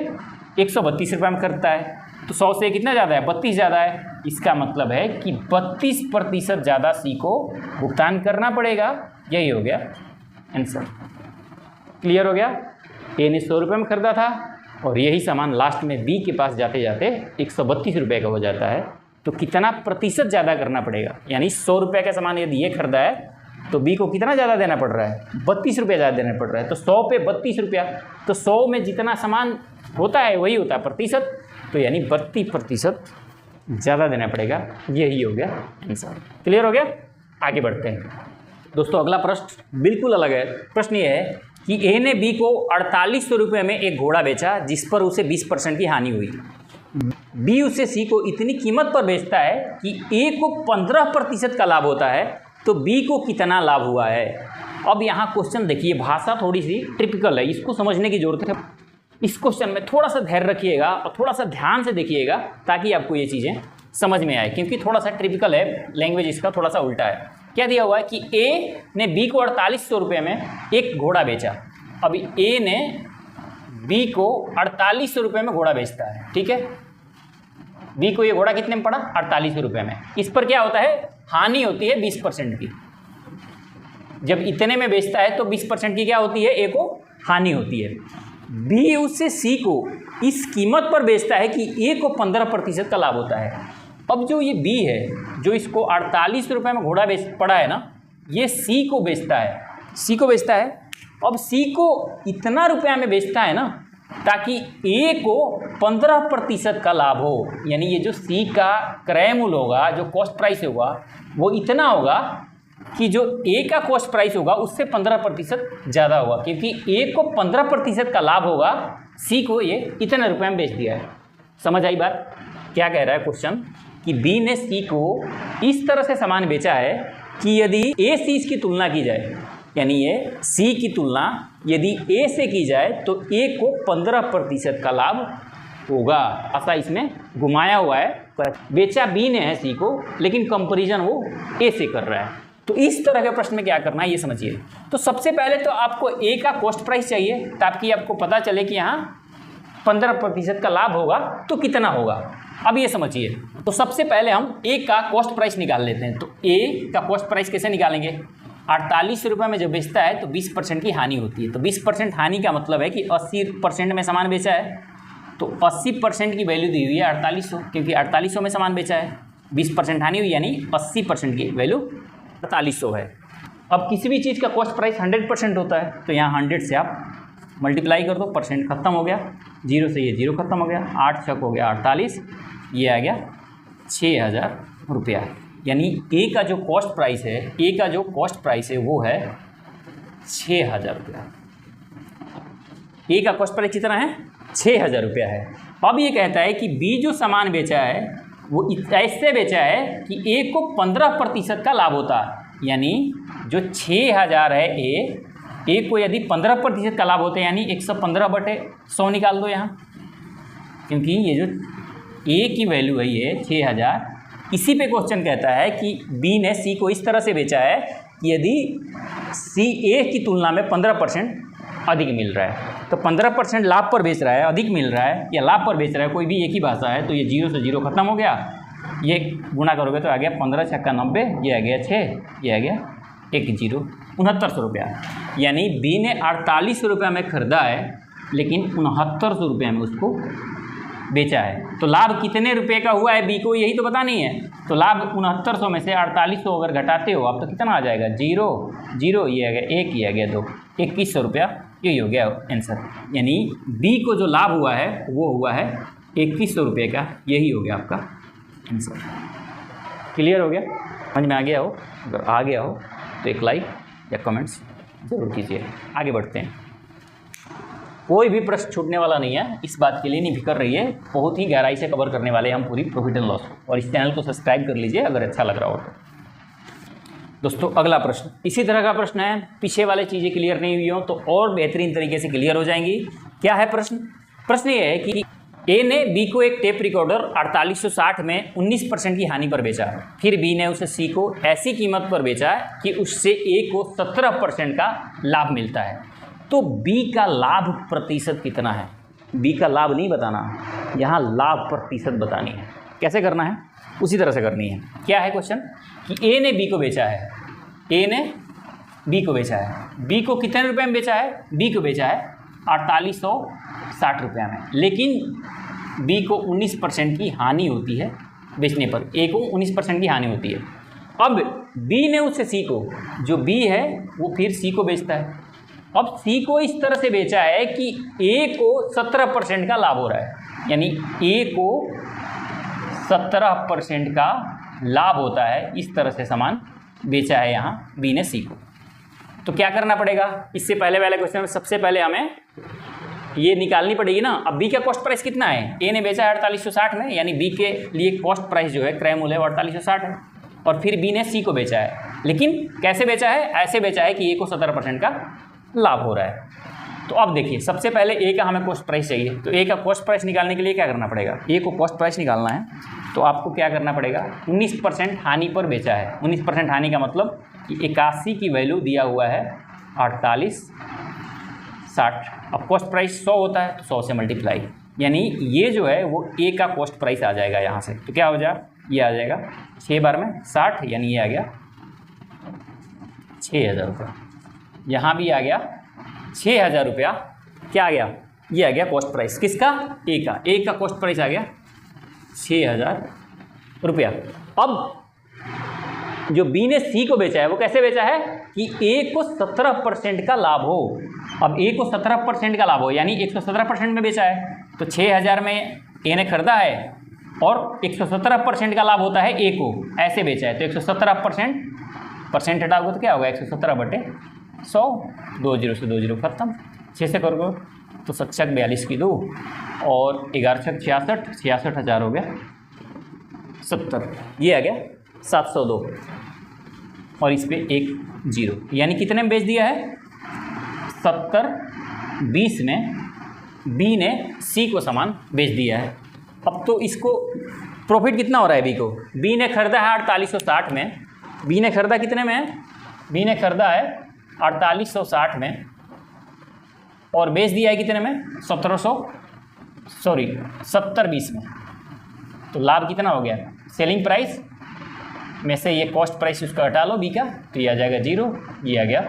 132 रुपये में खरीदता है, तो 100 से कितना ज़्यादा है, 32 ज़्यादा है। इसका मतलब है कि 32% ज़्यादा सी को भुगतान करना पड़ेगा। यही हो गया आंसर। क्लियर हो गया। ए ने 100 रुपये में खरीदा था और यही सामान लास्ट में बी के पास जाते जाते 132 रुपये का हो जाता है, तो कितना प्रतिशत ज़्यादा करना पड़ेगा, यानी 100 रुपये का सामान यदि ये खरीदा है तो बी को कितना ज़्यादा देना पड़ रहा है, 32 रुपये ज़्यादा देना पड़ रहा है। तो 100 पे 32 रुपया, तो 100 में जितना सामान होता है वही होता है प्रतिशत, तो यानी 32% ज़्यादा देना पड़ेगा। यही हो गया आंसर। क्लियर हो गया। आगे बढ़ते हैं दोस्तों। अगला प्रश्न बिल्कुल अलग है। प्रश्न ये है कि ए ने बी को 4800 रुपये में एक घोड़ा बेचा जिस पर उसे 20% की हानि हुई। बी उसे सी को इतनी कीमत पर बेचता है कि ए को 15% का लाभ होता है, तो बी को कितना लाभ हुआ है। अब यहाँ क्वेश्चन देखिए, भाषा थोड़ी सी टिपिकल है, इसको समझने की जरूरत है। इस क्वेश्चन में थोड़ा सा धैर्य रखिएगा और थोड़ा सा ध्यान से देखिएगा ताकि आपको ये चीज़ें समझ में आए, क्योंकि थोड़ा सा टिपिकल है, लैंग्वेज इसका थोड़ा सा उल्टा है। क्या दिया हुआ है कि ए ने बी को 4800 रुपये में एक घोड़ा बेचा। अभी ए ने बी को 4800 रुपये में घोड़ा बेचता है, ठीक है। बी को ये घोड़ा कितने में पड़ा, 4800 रुपये में। इस पर क्या होता है, हानि होती है 20% की। जब इतने में बेचता है तो 20% की क्या होती है, ए को हानि होती है। बी उससे सी को इस कीमत पर बेचता है कि ए को 15% का लाभ होता है। अब जो ये बी है जो इसको 48 रुपये में घोड़ा बेच पड़ा है ना, ये सी को बेचता है, सी को बेचता है। अब सी को इतना रुपया में बेचता है ना ताकि ए को 15% का लाभ हो, यानी ये जो सी का क्रय मूल्य होगा, जो कॉस्ट प्राइस होगा, वो इतना होगा कि जो ए का कॉस्ट प्राइस होगा उससे 15% ज़्यादा होगा, क्योंकि ए को 15% का लाभ होगा, सी को ये इतने रुपये में बेच दिया है। समझ आई बात? क्या कह रहा है क्वेश्चन कि बी ने सी को इस तरह से सामान बेचा है कि यदि ए सी इसकी तुलना की जाए, यानी ये सी की तुलना यदि ए से की जाए तो ए को 15% का लाभ होगा। ऐसा इसमें घुमाया हुआ है, बेचा बी ने है सी को, लेकिन कंपैरिजन वो ए से कर रहा है। तो इस तरह के प्रश्न में क्या करना है ये समझिए। तो सबसे पहले तो आपको ए का कॉस्ट प्राइस चाहिए ताकि आपको पता चले कि यहाँ 15% का लाभ होगा तो कितना होगा। अब ये समझिए, तो सबसे पहले हम ए का कॉस्ट प्राइस निकाल लेते हैं। तो ए का कॉस्ट प्राइस कैसे निकालेंगे? 48 रुपये में जब बेचता है तो 20% की हानि होती है। तो 20% हानि का मतलब है कि 80% में सामान बेचा है, तो 80% की वैल्यू दी हुई है 4800, क्योंकि 4800 में सामान बेचा है, 20% हानि हुई, यानी 80% की वैल्यू 4800 है। अब किसी भी चीज़ का कॉस्ट प्राइस 100% होता है, तो यहाँ 100 से आप मल्टीप्लाई कर दो, परसेंट खत्म हो गया, 0 से ये 0 खत्म हो गया, 8 छक हो गया 48, ये आ गया 6000 रुपया। यानी ए का जो कॉस्ट प्राइस है, ए का जो कॉस्ट प्राइस है वो है 6000 रुपया। ए का कॉस्ट प्राइस कितना है? 6000 रुपया है। अब ये कहता है कि बी जो सामान बेचा है वो ऐसे बेचा है कि ए को 15% का लाभ होता है, यानी जो 6000 है ए को यदि 15% का लाभ होता है, यानी 115/100 निकाल दो यहाँ, क्योंकि ये जो ए की वैल्यू है ये 6000, इसी पे क्वेश्चन कहता है कि बी ने सी को इस तरह से बेचा है कि यदि सी ए की तुलना में 15% अधिक मिल रहा है, तो 15% लाभ पर बेच रहा है, अधिक मिल रहा है या लाभ पर बेच रहा है, कोई भी एक ही भाषा है, तो ये 0 से 0 खत्म हो गया, ये गुणा करोगे तो आ गया 15 छक्का 90, ये आ गया 6, ये आ गया 1 0, 6900 रुपया। यानी बी ने 48 रुपये में खरीदा है लेकिन 6900 रुपये में उसको बेचा है। तो लाभ कितने रुपए का हुआ है बी को, यही तो पता नहीं है। तो लाभ 6900 में से 4800 अगर घटाते हो आप तो कितना आ जाएगा? 0 0, ये आ गया 1, ये आ गया 2, 2100 रुपया, यही हो गया आंसर। यानी बी को जो लाभ हुआ है वो हुआ है 2100 रुपये का, यही हो गया आपका आंसर। क्लियर हो गया? समझ में आ गया हो? अगर आ गया हो तो एक लाइक या कमेंट्स ज़रूर कीजिए। आगे बढ़ते हैं। कोई भी प्रश्न छूटने वाला नहीं है, इस बात के लिए नहीं फिक्र रही है, बहुत ही गहराई से कवर करने वाले हैं हम पूरी प्रॉफिट एंड लॉस। और इस चैनल को सब्सक्राइब कर लीजिए अगर अच्छा लग रहा हो तो। दोस्तों अगला प्रश्न इसी तरह का प्रश्न है, पीछे वाले चीज़ें क्लियर नहीं हुई हो तो और बेहतरीन तरीके से क्लियर हो जाएंगी। क्या है प्रश्न? प्रश्न ये है कि ए ने बी को एक टेप रिकॉर्डर 4860 में 19% की हानि पर बेचा, फिर बी ने उसे सी को ऐसी कीमत पर बेचा कि उससे ए को 17% का लाभ मिलता है। तो बी का लाभ प्रतिशत कितना है? बी का लाभ नहीं बताना, यहाँ लाभ प्रतिशत बतानी है। कैसे करना है? उसी तरह से करनी है। क्या है क्वेश्चन कि ए ने बी को बेचा है, ए ने बी को बेचा है, बी को कितने रुपए में बेचा है? बी को बेचा है 4860 रुपये में, लेकिन बी को 19% की हानि होती है बेचने पर, ए को 19% की हानि होती है। अब बी ने उससे सी को, जो बी है वो फिर सी को बेचता है। अब सी को इस तरह से बेचा है कि ए को 17% का लाभ हो रहा है, यानी ए को 17% का लाभ होता है। इस तरह से सामान बेचा है यहाँ बी ने सी को। तो क्या करना पड़ेगा? इससे पहले वाले क्वेश्चन में सबसे पहले हमें ये निकालनी पड़ेगी ना। अब बी का कॉस्ट प्राइस कितना है? ए ने बेचा है 4860 में, यानी बी के लिए कॉस्ट प्राइस जो है क्रय मूल्य है 4860 है, और फिर बी ने सी को बेचा है। लेकिन कैसे बेचा है? ऐसे बेचा है कि ए को 17% का लाभ हो रहा है। तो अब देखिए, सबसे पहले ए का हमें कॉस्ट प्राइस चाहिए। तो ए का कॉस्ट प्राइस निकालने के लिए क्या करना पड़ेगा? ए को कॉस्ट प्राइस निकालना है तो आपको क्या करना पड़ेगा? 19% हानि पर बेचा है। 19% हानि का मतलब कि 81 की वैल्यू दिया हुआ है 4860। अब कॉस्ट प्राइस 100 होता है तो 100 से मल्टीप्लाई, यानी ये जो है वो ए का कॉस्ट प्राइस आ जाएगा यहाँ से। तो क्या हो जाए? ये आ जाएगा 6 बार में 60, यानी ये आ गया 6000 रुपया। यहाँ भी आ गया 6000 रुपया। क्या आ गया? ये आ गया कॉस्ट प्राइस किसका, ए का। ए का कॉस्ट प्राइस आ गया 6,000 रुपया। अब जो बी ने सी को बेचा है वो कैसे बेचा है कि ए को 17% का लाभ हो। अब ए को 17% का लाभ हो यानी 117% में बेचा है, तो 6,000 में ए ने खरीदा है और 117% का लाभ होता है ए को, ऐसे बेचा है। तो 117% परसेंट हटाओगे तो क्या होगा 117/100, 20 से 20 खत्म, 6 से करोगे तो 7 42 की 2 और 11 66, 66,000 हो गया 70, ये आ गया 702 और इस पे 1 0, यानी कितने में बेच दिया है 70/20 में बी ने सी को सामान बेच दिया है। अब तो इसको प्रॉफिट कितना हो रहा है बी को, बी ने खरीदा है 4860 में, बी ने खरीदा कितने में, बी ने खरीदा है 4860 में और बेच दिया है कितने में 70/20 में। तो लाभ कितना हो गया, सेलिंग प्राइस में से ये कॉस्ट प्राइस उसका हटा लो बी का, तो ये आ जाएगा 0, ये आ गया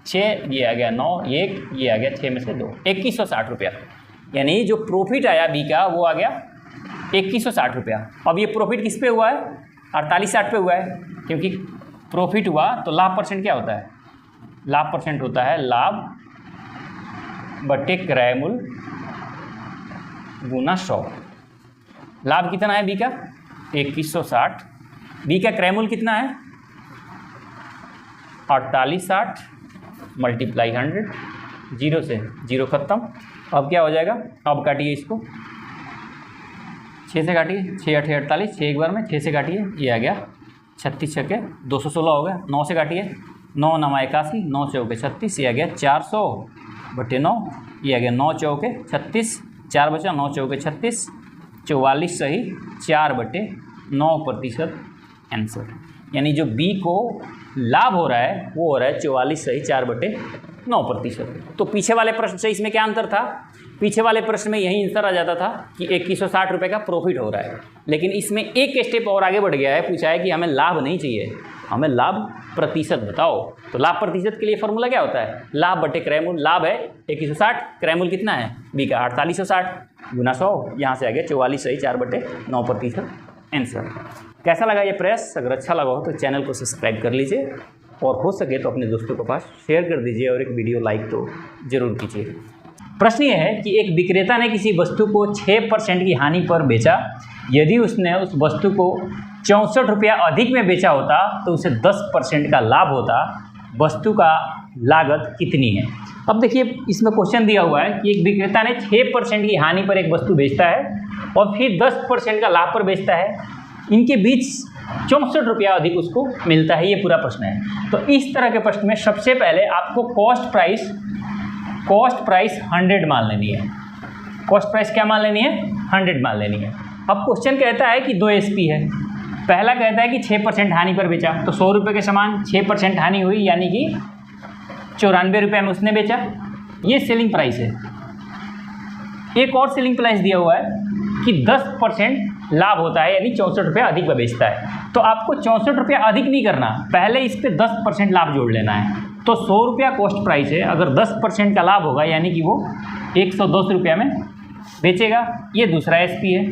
6, ये आ गया 9, 1, ये आ गया 6 में से 2, 2160 रुपया। यानी जो प्रॉफिट आया बी का वो आ गया 2160 रुपया। अब ये प्रॉफिट किस पे हुआ है 4860 पे हुआ है, क्योंकि प्रॉफिट हुआ तो लाभ परसेंट क्या होता है, लाभ परसेंट होता है लाभ बटे क्रय मूल्य गुना 100। लाभ कितना है बी का 2160, बी का क्रय मूल्य कितना है 4860 मल्टीप्लाई 100, 0 से 0 खत्म। अब क्या हो जाएगा, अब काटिए इसको 6 से काटिए, 6 8 48, 6 एक बार में 6 से काटिए, ये आ गया 36 छक्के 216 हो गया। 9 से काटिए, 9 9 81, 9 चौके 36, ये आ गया 400/9, ये आ गया 9 चौके 36, 4 बचा 9 चौके 36, 44 सही 4/9% आंसर। यानी जो बी को लाभ हो रहा है वो हो रहा है 44 सही 4/9%। तो पीछे वाले प्रश्न से इसमें क्या अंतर था, पीछे वाले प्रश्न में यही आंसर आ जाता था कि 2160 रुपये का प्रॉफिट हो रहा है, लेकिन इसमें एक स्टेप और आगे बढ़ गया है, पूछा है कि हमें लाभ नहीं चाहिए, हमें लाभ प्रतिशत बताओ। तो लाभ प्रतिशत के लिए फॉर्मूला क्या होता है, लाभ बटे क्रय मूल्य। लाभ है 2160, क्रय मूल्य कितना है बी का 4860 गुना 100, यहाँ से आ गया 44 सही 4/9% आंसर। कैसा लगा ये प्रयास, अगर अच्छा लगा हो तो चैनल को सब्सक्राइब कर लीजिए और हो सके तो अपने दोस्तों के पास शेयर कर दीजिए और एक वीडियो लाइक तो ज़रूर कीजिए। प्रश्न ये है कि एक विक्रेता ने किसी वस्तु को 6% की हानि पर बेचा, यदि उसने उस वस्तु को 64 रुपया अधिक में बेचा होता तो उसे 10% का लाभ होता, वस्तु का लागत कितनी है। अब देखिए इसमें क्वेश्चन दिया हुआ है कि एक विक्रेता ने 6% की हानि पर एक वस्तु बेचता है और फिर 10% का लाभ पर बेचता है, इनके बीच 64 रुपया अधिक उसको मिलता है, ये पूरा प्रश्न है। तो इस तरह के प्रश्न में सबसे पहले आपको कॉस्ट प्राइस 100 मान लेनी है। कॉस्ट प्राइस क्या मान लेनी है 100 मान लेनी है। अब क्वेश्चन कहता है कि 2 SP है, पहला कहता है कि 6% हानि पर बेचा, तो 100 रुपये के समान 6% हानि हुई, यानी कि 94 रुपये में उसने बेचा, ये सेलिंग प्राइस है। एक और सेलिंग प्राइस दिया हुआ है कि 10% लाभ होता है, यानी 64 रुपये अधिक में बेचता है। तो आपको 64 रुपये अधिक नहीं करना, पहले इस पर 10% लाभ जोड़ लेना है। तो 100 रुपया कॉस्ट प्राइस है, अगर 10% का लाभ होगा यानी कि वो 110 रुपये में बेचेगा, ये दूसरा SP है।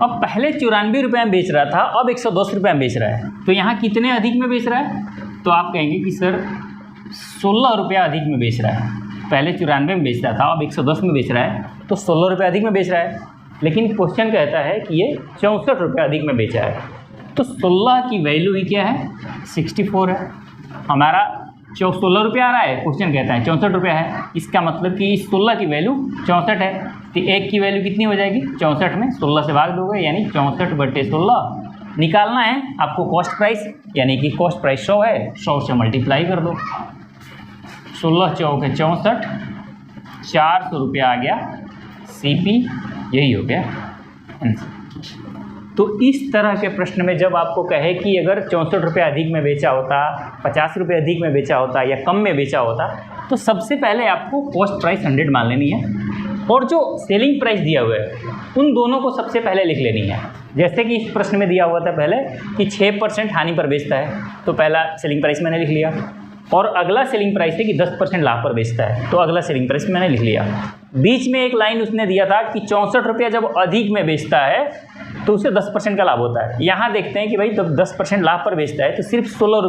अब पहले 94 रुपये में बेच रहा था, अब 110 रुपये में बेच रहा है, तो यहाँ कितने अधिक में बेच रहा है, तो आप कहेंगे कि सर 16 रुपया अधिक में बेच रहा है। पहले 94 में बेच रहा था, अब 110 में बेच रहा है, तो 16 रुपये अधिक में बेच रहा है। लेकिन क्वेश्चन कहता है कि ये 64 रुपये अधिक में बेचा है, तो 16 की वैल्यू ही क्या है 64 है। हमारा 16 रुपये आ रहा है, क्वेश्चन कहता है 64 रुपये है, इसका मतलब कि इस 16 की वैल्यू 64 है। तो 1 की वैल्यू कितनी हो जाएगी 64 में 16 से भाग दोगे, यानी 64/16 निकालना है आपको कॉस्ट प्राइस, यानी कि कॉस्ट प्राइस 100 है, 100 से मल्टीप्लाई कर दो, 16 चौके 64, 400 रुपया आ गया CP, यही हो गया आंसर। तो इस तरह के प्रश्न में जब आपको कहे कि अगर 64 रुपये अधिक में बेचा होता, 50 रुपये अधिक में बेचा होता या कम में बेचा होता, तो सबसे पहले आपको कॉस्ट प्राइस 100 मान लेनी है और जो सेलिंग प्राइस दिया हुआ है उन दोनों को सबसे पहले लिख लेनी है। जैसे कि इस प्रश्न में दिया हुआ था पहले कि 6% हानि पर बेचता है, तो पहला सेलिंग प्राइस मैंने लिख लिया, और अगला सेलिंग प्राइस है कि 10% लाभ पर बेचता है, तो अगला सेलिंग प्राइस मैंने लिख लिया। बीच में एक लाइन उसने दिया था कि 64 रुपया जब अधिक में बेचता है तो उसे 10% का लाभ होता है। यहाँ देखते हैं कि भाई जब 10% लाभ पर बेचता है तो सिर्फ 16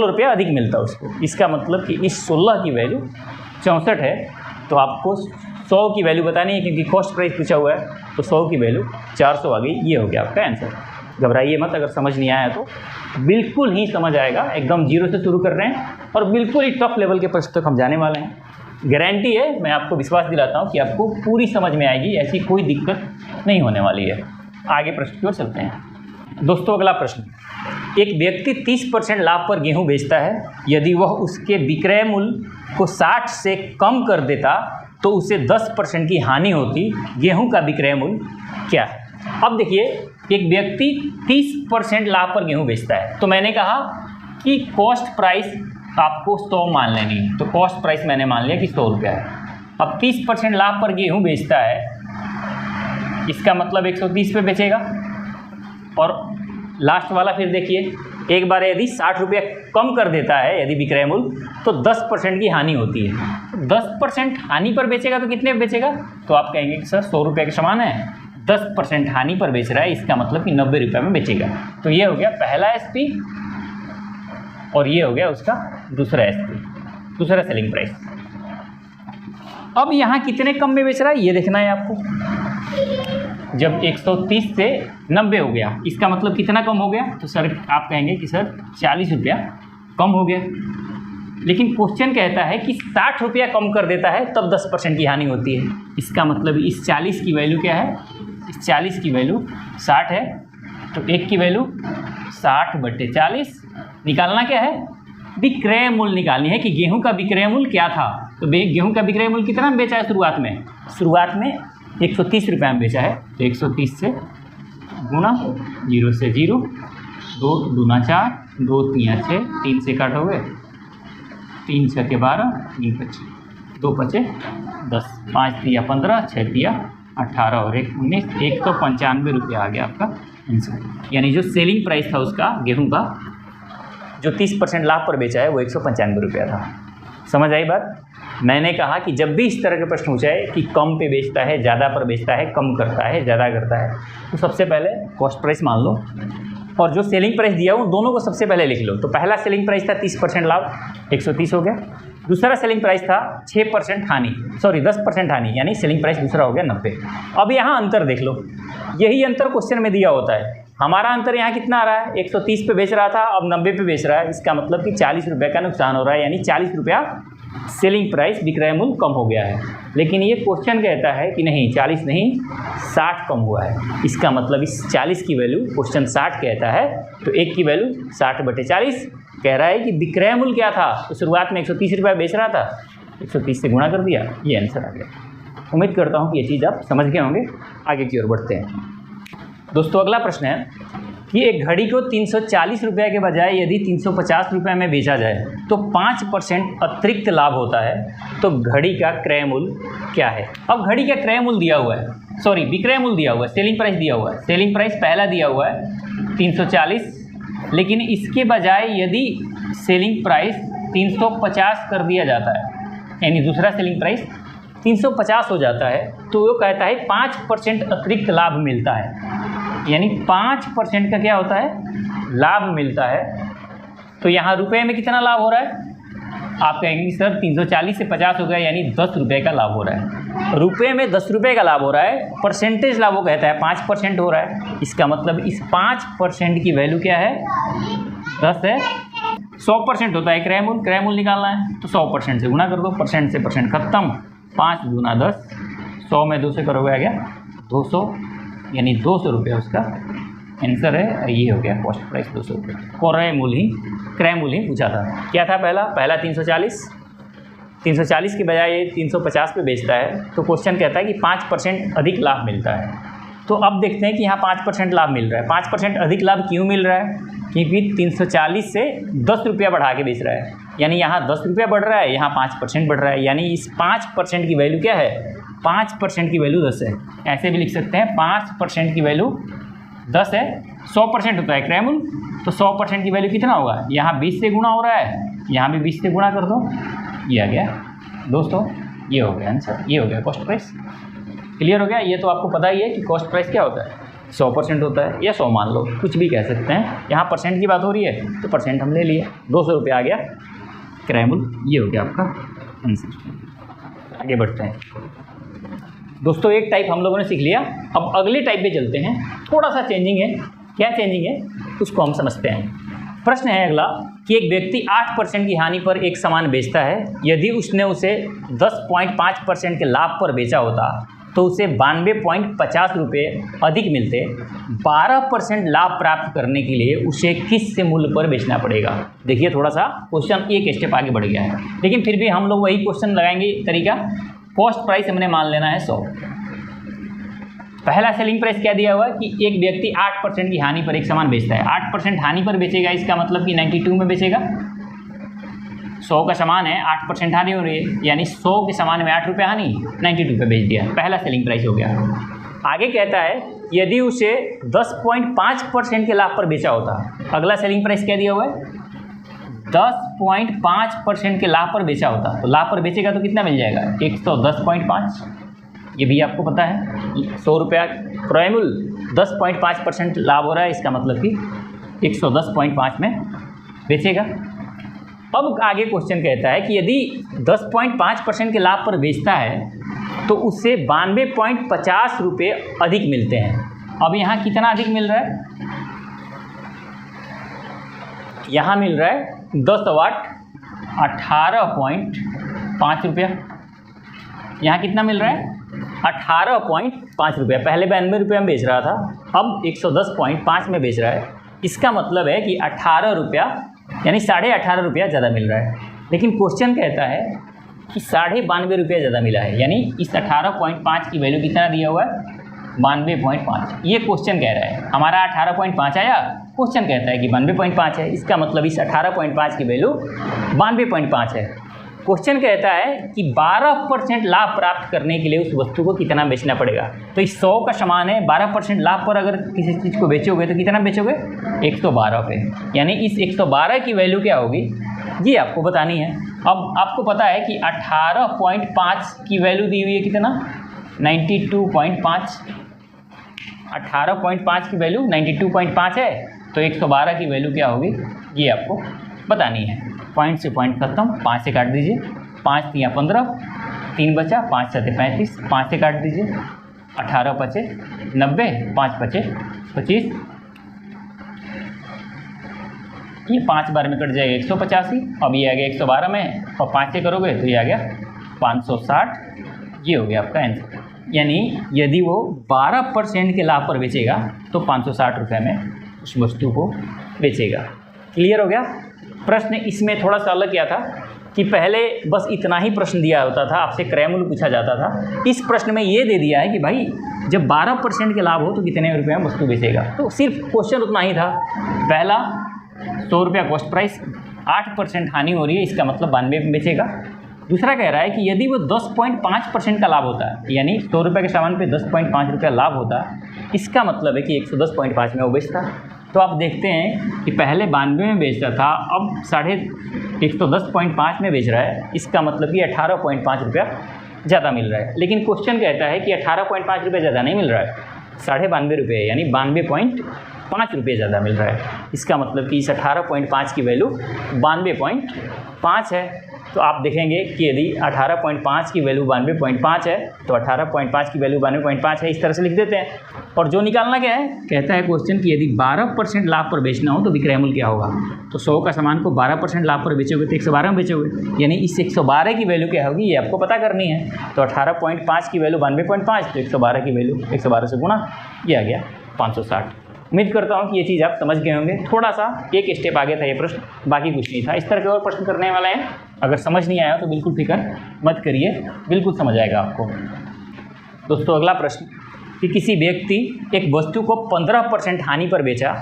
रुपया अधिक मिलता है उसको। इसका मतलब कि इस 16 की वैल्यू 64 है, तो आपको 100 की वैल्यू बतानी है क्योंकि कॉस्ट प्राइस पूछा हुआ है, तो 100 की वैल्यू 400 आ गई। ये हो गया आपका आंसर। घबराइए मत, अगर समझ नहीं आया तो बिल्कुल ही समझ आएगा। एकदम जीरो से शुरू कर रहे हैं और बिल्कुल ही टफ लेवल के प्रश्न तक हम जाने वाले हैं। गारंटी है, मैं आपको विश्वास दिलाता हूँ कि आपको पूरी समझ में आएगी, ऐसी कोई दिक्कत नहीं होने वाली है। आगे प्रश्न की ओर चलते हैं। दोस्तों अगला प्रश्न, एक व्यक्ति 30% लाभ पर गेहूं बेचता है। यदि वह उसके विक्रय मूल्य को 60 से कम कर देता तो उसे 10% की हानि होती। गेहूं का विक्रय मूल्य क्या है? अब देखिए, एक व्यक्ति 30% लाभ पर गेहूं बेचता है, तो मैंने कहा कि कॉस्ट प्राइस आपको 100 मान लेनी है, तो कॉस्ट प्राइस मैंने मान लिया कि 100 रुपया है। अब 30% लाभ पर गेहूं बेचता है, इसका मतलब 130 पे बेचेगा। और लास्ट वाला फिर देखिए, एक बार यदि 60 रुपया कम कर देता है यदि विक्रय मूल्य, तो 10% की हानि होती है। 10% हानि पर बेचेगा तो कितने बेचेगा? तो आप कहेंगे कि सर 100 रुपये के समान है, 10% हानि पर बेच रहा है, इसका मतलब कि 90 रुपये में बेचेगा। तो ये हो गया पहला एसपी और ये हो गया उसका दूसरा एसपी, दूसरा सेलिंग प्राइस। अब यहाँ कितने कम में बेच रहा है ये देखना है आपको। जब 130 से 90 हो गया, इसका मतलब कितना कम हो गया? तो सर आप कहेंगे कि सर 40 रुपया कम हो गया। लेकिन क्वेश्चन कहता है कि 60 रुपया कम कर देता है तब 10% की हानि होती है। इसका मतलब इस 40 की वैल्यू क्या है? इस 40 की वैल्यू 60 है, तो एक की वैल्यू 60/40। निकालना क्या है? विक्रय मूल्य निकालनी है कि गेहूं का विक्रय मूल्य क्या था। तो गेहूं का विक्रय मूल्य कितना में बेचा है शुरुआत में 130 रुपये में बेचा है, तो 130 से गुणा 0 से 0, 2 दूना 4, 2 3 6, 3 से काटोगे 3 6 के 12, 3 25, 2 पचे 10, 5 तिया 15, 6 तिया 18 और 1 19, 195 रुपया आ गया आपका आंसर। यानी जो सेलिंग प्राइस था उसका गेहूं का, जो 30% लाभ पर बेचा है वो 195 रुपया था। समझ आई बात? मैंने कहा कि जब भी इस तरह के प्रश्न पूछा है कि कम पे बेचता है, ज़्यादा पर बेचता है, कम करता है, ज़्यादा करता है, तो सबसे पहले कॉस्ट प्राइस मान लो और जो सेलिंग प्राइस दिया उन दोनों को सबसे पहले लिख लो। तो पहला सेलिंग प्राइस था 30% लाभ, 130 हो गया। दूसरा सेलिंग प्राइस था 10% हानि, यानी सेलिंग प्राइस दूसरा हो गया 90। अब यहाँ अंतर देख लो, यही अंतर क्वेश्चन में दिया होता है। हमारा अंतर यहाँ कितना आ रहा है? 130 पे बेच रहा था, अब 90 पे बेच रहा है। इसका मतलब कि 40 रुपये का नुकसान हो रहा है, यानी 40 रुपया सेलिंग प्राइस विक्रय मूल्य कम हो गया है। लेकिन ये क्वेश्चन कहता है कि नहीं 40 नहीं 60 कम हुआ है। इसका मतलब इस 40 की वैल्यू क्वेश्चन 60 कहता है, तो एक की वैल्यू 60/40 कह रहा है कि विक्रय मूल्य क्या था। तो शुरुआत में 130 रुपये बेच रहा था, 130 से गुणा कर दिया, ये आंसर आ गया। उम्मीद करता हूँ कि ये चीज़ आप समझ गए होंगे। आगे की ओर बढ़ते हैं। दोस्तों अगला प्रश्न है कि एक घड़ी को 340 रुपये के बजाय यदि 350 रुपये में बेचा जाए तो 5% अतिरिक्त लाभ होता है, तो घड़ी का क्रय मूल्य क्या है? अब घड़ी का क्रय मूल्य दिया हुआ है, विक्रय मूल्य दिया हुआ है, सेलिंग प्राइस दिया हुआ है। सेलिंग प्राइस पहला दिया हुआ है 340, लेकिन इसके बजाय यदि सेलिंग प्राइस 350 कर दिया जाता है, यानी दूसरा सेलिंग प्राइस 350 हो जाता है, तो वो कहता है 5% अतिरिक्त लाभ मिलता है। यानी 5% का क्या होता है? लाभ मिलता है। तो यहाँ रुपए में कितना लाभ हो रहा है? आप कहेंगे सर 340 से 50 हो गया, यानी 10 रुपये का लाभ हो रहा है। रुपए में 10 रुपये का लाभ हो रहा है, परसेंटेज लाभ वो कहता है 5% हो रहा है। इसका मतलब इस 5% की वैल्यू क्या है? 10 है। 100% होता है क्रय मूल्य निकालना है, तो 100% से गुणा कर दो, परसेंट से परसेंट खत्म, 5 दूना 10, 100 में 2 से करोगे आ गया 200, यानी 200 रुपये उसका आंसर है। ये हो गया कॉस्ट प्राइस 200 रुपये। क्रय मूल्य ही पूछा था। क्या था पहला 340 के बजाय ये 350 पे बेचता है, तो क्वेश्चन कहता है कि 5% अधिक लाभ मिलता है। तो अब देखते हैं कि यहाँ 5% लाभ मिल रहा है। 5% अधिक लाभ क्यों मिल रहा है? क्योंकि 340 से 10 रुपया बढ़ा के बेच रहा है, यानी यहाँ 10 रुपया बढ़ रहा है, यहाँ 5% बढ़ रहा है। यानी इस 5% की वैल्यू क्या है? 5% की वैल्यू 10 है। ऐसे भी लिख सकते हैं 5% की वैल्यू 10 है, 100% होता है क्रय-मूल्य, तो 100% की वैल्यू कितना होगा, यहाँ 20 से गुणा हो रहा है, यहाँ भी 20 से गुणा कर दो, ये आ गया दोस्तों, ये हो गया आंसर, ये हो गया कॉस्ट प्राइस। क्लियर हो गया। ये तो आपको पता ही है कि कॉस्ट प्राइस क्या होता है, 100% होता है या 100 मान लो, कुछ भी कह सकते हैं। यहाँ परसेंट की बात हो रही है तो परसेंट हम ले लिए, 200 रुपये आ गया क्रय-मूल्य, ये हो गया आपका आंसर। आगे बढ़ते हैं दोस्तों, एक टाइप हम लोगों ने सीख लिया, अब अगले टाइप पे चलते हैं। थोड़ा सा चेंजिंग है, क्या चेंजिंग है उसको हम समझते हैं। प्रश्न है अगला कि एक व्यक्ति 8% की हानि पर एक सामान बेचता है, यदि उसने उसे 10.5% के लाभ पर बेचा होता तो उसे 92.50 रुपये अधिक मिलते। 12% लाभ प्राप्त करने के लिए उसे किस से मूल्य पर बेचना पड़ेगा। देखिए थोड़ा सा क्वेश्चन एक स्टेप आगे बढ़ गया है, लेकिन फिर भी हम लोग वही क्वेश्चन लगाएंगे। तरीका, कॉस्ट प्राइस हमने मान लेना है 100। पहला सेलिंग प्राइस क्या दिया हुआ है कि एक व्यक्ति 8% की हानि पर एक सामान बेचता है, 8% हानि पर बेचेगा, इसका मतलब कि 92 में बेचेगा। 100 का सामान है, 8% हानि हो रही है, यानी 100 के सामान में 8 रुपये हानि, 92 पे बेच दिया, पहला सेलिंग प्राइस हो गया। आगे कहता है यदि उसे 10.5% के लाभ पर बेचा होता, अगला सेलिंग प्राइस क्या दिया हुआ है, 10.5% के लाभ पर बेचा होता, तो लाभ पर बेचेगा तो कितना मिल जाएगा, 110.5। ये भी आपको पता है 100 रुपया क्रय-मूल्य, 10.5% लाभ हो रहा है, इसका मतलब कि 110.5 में बेचेगा। अब आगे क्वेश्चन कहता है कि यदि 10.5% के लाभ पर बेचता है तो उससे 92.50 रुपये अधिक मिलते हैं। अब यहाँ कितना अधिक मिल रहा है, यहाँ मिल रहा है 10 वाट 18.5 रुपया, यहाँ कितना मिल रहा है 18.5 रुपया। पहले 92 रुपये में बेच रहा था, अब 110.5 में बेच रहा है। इसका मतलब है कि 18 रुपया यानी 18.5 रुपया ज़्यादा मिल रहा है। लेकिन क्वेश्चन कहता है कि 92.5 रुपया ज़्यादा मिला है, यानी इस 18.5 की वैल्यू कितना दिया हुआ है, 92.5। ये क्वेश्चन कह रहा है, हमारा 18.5 आया, क्वेश्चन कहता है कि 92.5 है, इसका मतलब इस 18.5 की वैल्यू 92.5 है। क्वेश्चन कहता है कि 12% लाभ प्राप्त करने के लिए उस वस्तु को कितना बेचना पड़ेगा। तो इस 100 का सामान है, 12% लाभ पर अगर किसी चीज़ को बेचोगे तो कितना बेचोगे, 112 पे, यानी इस 112 की वैल्यू क्या होगी ये आपको बतानी है। अब आपको पता है कि 18.5 की वैल्यू दी हुई है कितना, 92.5। 18.5 की वैल्यू 92.5 है, तो 112 की वैल्यू क्या होगी ये आपको बतानी है। पॉइंट से पॉइंट खत्म, 5 से काट दीजिए, 5 3 15, 3 बचा, 5 7 35, 5 से काट दीजिए, 18 बचे 90, 5 बचे 25, ये 5 बार में कट जाएगा 185। अब ये आ गया 112 में, और 5 से करोगे तो ये आ गया 560। ये हो गया आपका आंसर। यानी यदि वो 12% के लाभ पर बेचेगा तो 560 रुपये में उस वस्तु को बेचेगा। क्लियर हो गया। प्रश्न इसमें थोड़ा सा अलग क्या था कि पहले बस इतना ही प्रश्न दिया होता था, आपसे क्रय-मूल्य पूछा जाता था। इस प्रश्न में ये दे दिया है कि भाई जब 12% के लाभ हो तो कितने रुपये में वस्तु बेचेगा। तो सिर्फ क्वेश्चन उतना ही था। पहला 100 रुपया कॉस्ट प्राइस, 8% हानि हो रही है, इसका मतलब 92 में बेचेगा। दूसरा कह रहा है कि यदि वो 10.5% का लाभ होता है, यानी 100 रुपये के सामान पे 10.5 रुपया लाभ होता है, इसका मतलब है कि 110.5 में वो बेचता है। तो आप देखते हैं कि पहले 92 में बेचता था, अब 110.5 में बेच रहा है, इसका मतलब कि 18.5 रुपया ज़्यादा मिल रहा है। लेकिन क्वेश्चन कहता है कि 18.5 रुपये ज़्यादा नहीं मिल रहा है, 92.5 रुपये यानी 92.5 रुपये ज़्यादा मिल रहा है। इसका मतलब कि इस 18.5 की वैल्यू 92.5 है। तो आप देखेंगे कि यदि 18.5 की वैल्यू 92.5 है तो 18.5 की वैल्यू 92.5 है, इस तरह से लिख देते हैं। और जो निकालना क्या है, कहता है क्वेश्चन कि यदि 12% लाभ पर बेचना हो तो विक्रय-मूल्य क्या होगा। तो 100 का सामान को 12% लाभ पर बेचोगे तो 112 में बेचोगे, यानी इस 112 की वैल्यू क्या होगी ये आपको पता करनी है। तो 18.5 की वैल्यू 92.5, तो 112 की वैल्यू 112 से गुणा, ये आ गया 560। उम्मीद करता हूँ कि ये चीज़ आप समझ गए होंगे। थोड़ा सा एक स्टेप आगे था ये प्रश्न, बाकी कुछ नहीं था। इस तरह के और प्रश्न करने वाले हैं, अगर समझ नहीं आया तो बिल्कुल फिक्र मत करिए, बिल्कुल समझ आएगा आपको। दोस्तों अगला प्रश्न कि किसी व्यक्ति एक वस्तु को 15% हानि पर बेचा,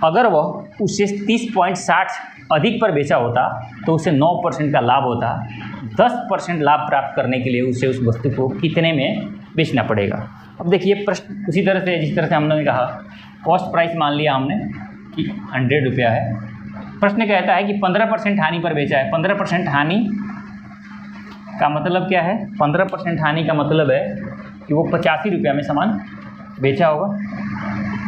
अगर वह उसे 30.60 अधिक पर बेचा होता तो उसे 9% का लाभ होता। 10% लाभ प्राप्त करने के लिए उसे उस वस्तु को कितने में बेचना पड़ेगा। अब देखिए प्रश्न उसी तरह से जिस तरह से हमने कहा कॉस्ट प्राइस मान लिया हमने कि 100 रुपया है। प्रश्न कहता है कि 15% हानि पर बेचा है। 15% हानि का मतलब क्या है? 15% हानि का मतलब है कि वो 85 रुपया में सामान बेचा होगा।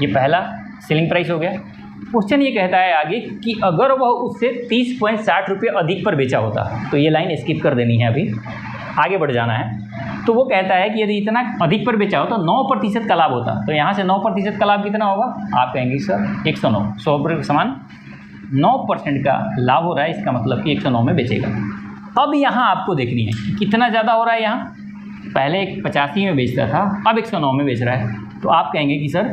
ये पहला सेलिंग प्राइस हो गया। क्वेश्चन ये कहता है आगे कि अगर वह उससे 30.60 रुपये अधिक पर बेचा होता, तो ये लाइन स्किप कर देनी है, अभी आगे बढ़ जाना है। तो वो कहता है कि यदि इतना अधिक पर बेचा हो तो 9% का लाभ होता। तो यहाँ से 9% का लाभ कितना होगा? आप कहेंगे सर 109, 100 रुपये के समान 9% का लाभ हो रहा है, इसका मतलब कि 109 में बेचेगा। अब यहाँ आपको देखनी है कितना ज़्यादा हो रहा है। यहाँ पहले 85 में बेचता था, अब 109 में बेच रहा है। तो आप कहेंगे कि सर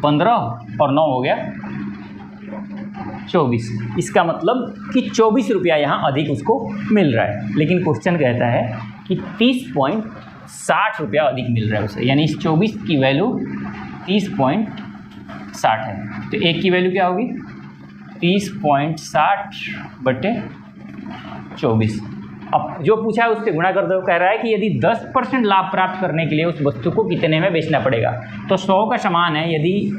15 और 9 हो गया 24। इसका मतलब कि 24 रुपया यहाँ अधिक उसको मिल रहा है। लेकिन क्वेश्चन कहता है कि 30.60 रुपया अधिक मिल रहा है उसे, यानी इस 24 की वैल्यू 30.60 है। तो एक की वैल्यू क्या होगी? 30.60 बटे 24। अब जो पूछा है उससे गुणा कर दो। कह रहा है कि यदि 10% लाभ प्राप्त करने के लिए उस वस्तु को कितने में बेचना पड़ेगा। तो 100 का समान है, यदि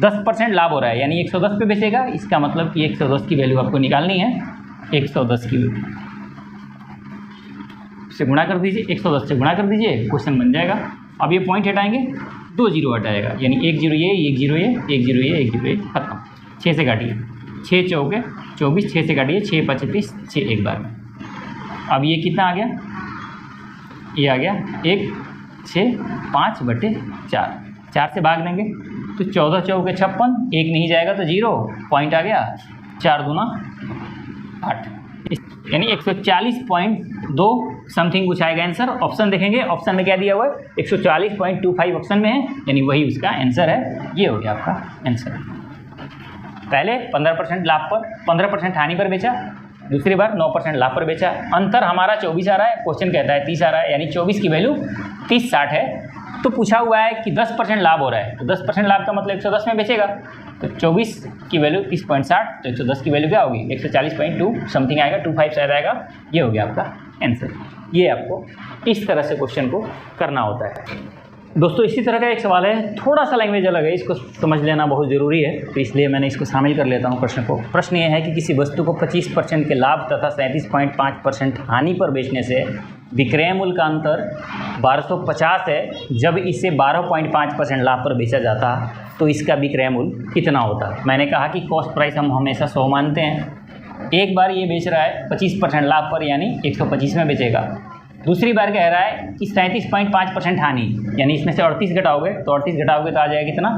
10% लाभ हो रहा है यानी 110 पे बेचेगा। इसका मतलब कि 110 की वैल्यू आपको निकालनी है। 110 की वैल्यू से गुणा कर दीजिए, 110 से गुणा कर दीजिए, क्वेश्चन बन जाएगा। अब ये पॉइंट हटाएंगे, 2 जीरो हटाएगा, यानी 1 जीरो ये, 1 जीरो ये, 1 जीरो ये, 1 जीरो ये, खत्म। 6 से काटिए, 6 चौके 24, 6 से काटिए, 6 5 30, 6 एक बार में। अब ये कितना आ गया? ये आ गया 1 6 5 बटे 4। 4 से भाग देंगे तो 14 चौके 56, 1 नहीं जाएगा तो 0, पॉइंट आ गया। 4 दूना 8, यानी 140.2 समथिंग कुछ आएगा आंसर। ऑप्शन देखेंगे, ऑप्शन में क्या दिया हुआ है? 140.25 ऑप्शन में है, यानी वही उसका आंसर है। ये हो गया आपका आंसर। पहले 15% लाभ पर, 15% हानि पर बेचा, दूसरी बार 9% लाभ पर बेचा। अंतर हमारा 24 आ रहा है, क्वेश्चन कहता है 30 आ रहा है, यानी 24 की वैल्यू 30.60 है। तो पूछा हुआ है कि 10% लाभ हो रहा है, तो 10% लाभ का मतलब 110 में बेचेगा। तो 24 की वैल्यू 30.60, तो 110 की वैल्यू क्या होगी? 140.2 समथिंग आएगा, 25 शायद आएगा। ये हो गया आपका आंसर। ये आपको इस तरह से क्वेश्चन को करना होता है। दोस्तों इसी तरह का एक सवाल है, थोड़ा सा लैंग्वेज अलग है, इसको समझ लेना बहुत ज़रूरी है, तो इसलिए मैंने इसको शामिल कर लेता हूँ प्रश्न को। प्रश्न ये है कि किसी वस्तु को 25% के लाभ तथा 37.5% हानि पर बेचने से विक्रय मूल्य का अंतर 1250 है। जब इसे 12.5% लाभ पर बेचा जाता तो इसका विक्रय मूल्य कितना होता? मैंने कहा कि कॉस्ट प्राइस हम हमेशा 100 मानते हैं। एक बार ये बेच रहा है 25% लाभ पर, यानी 125 में बेचेगा। दूसरी बार कह रहा है कि 37.5% हानि, यानी इसमें से 38 घटाओगे तो 38 घटाओगे तो आ जाएगा कितना?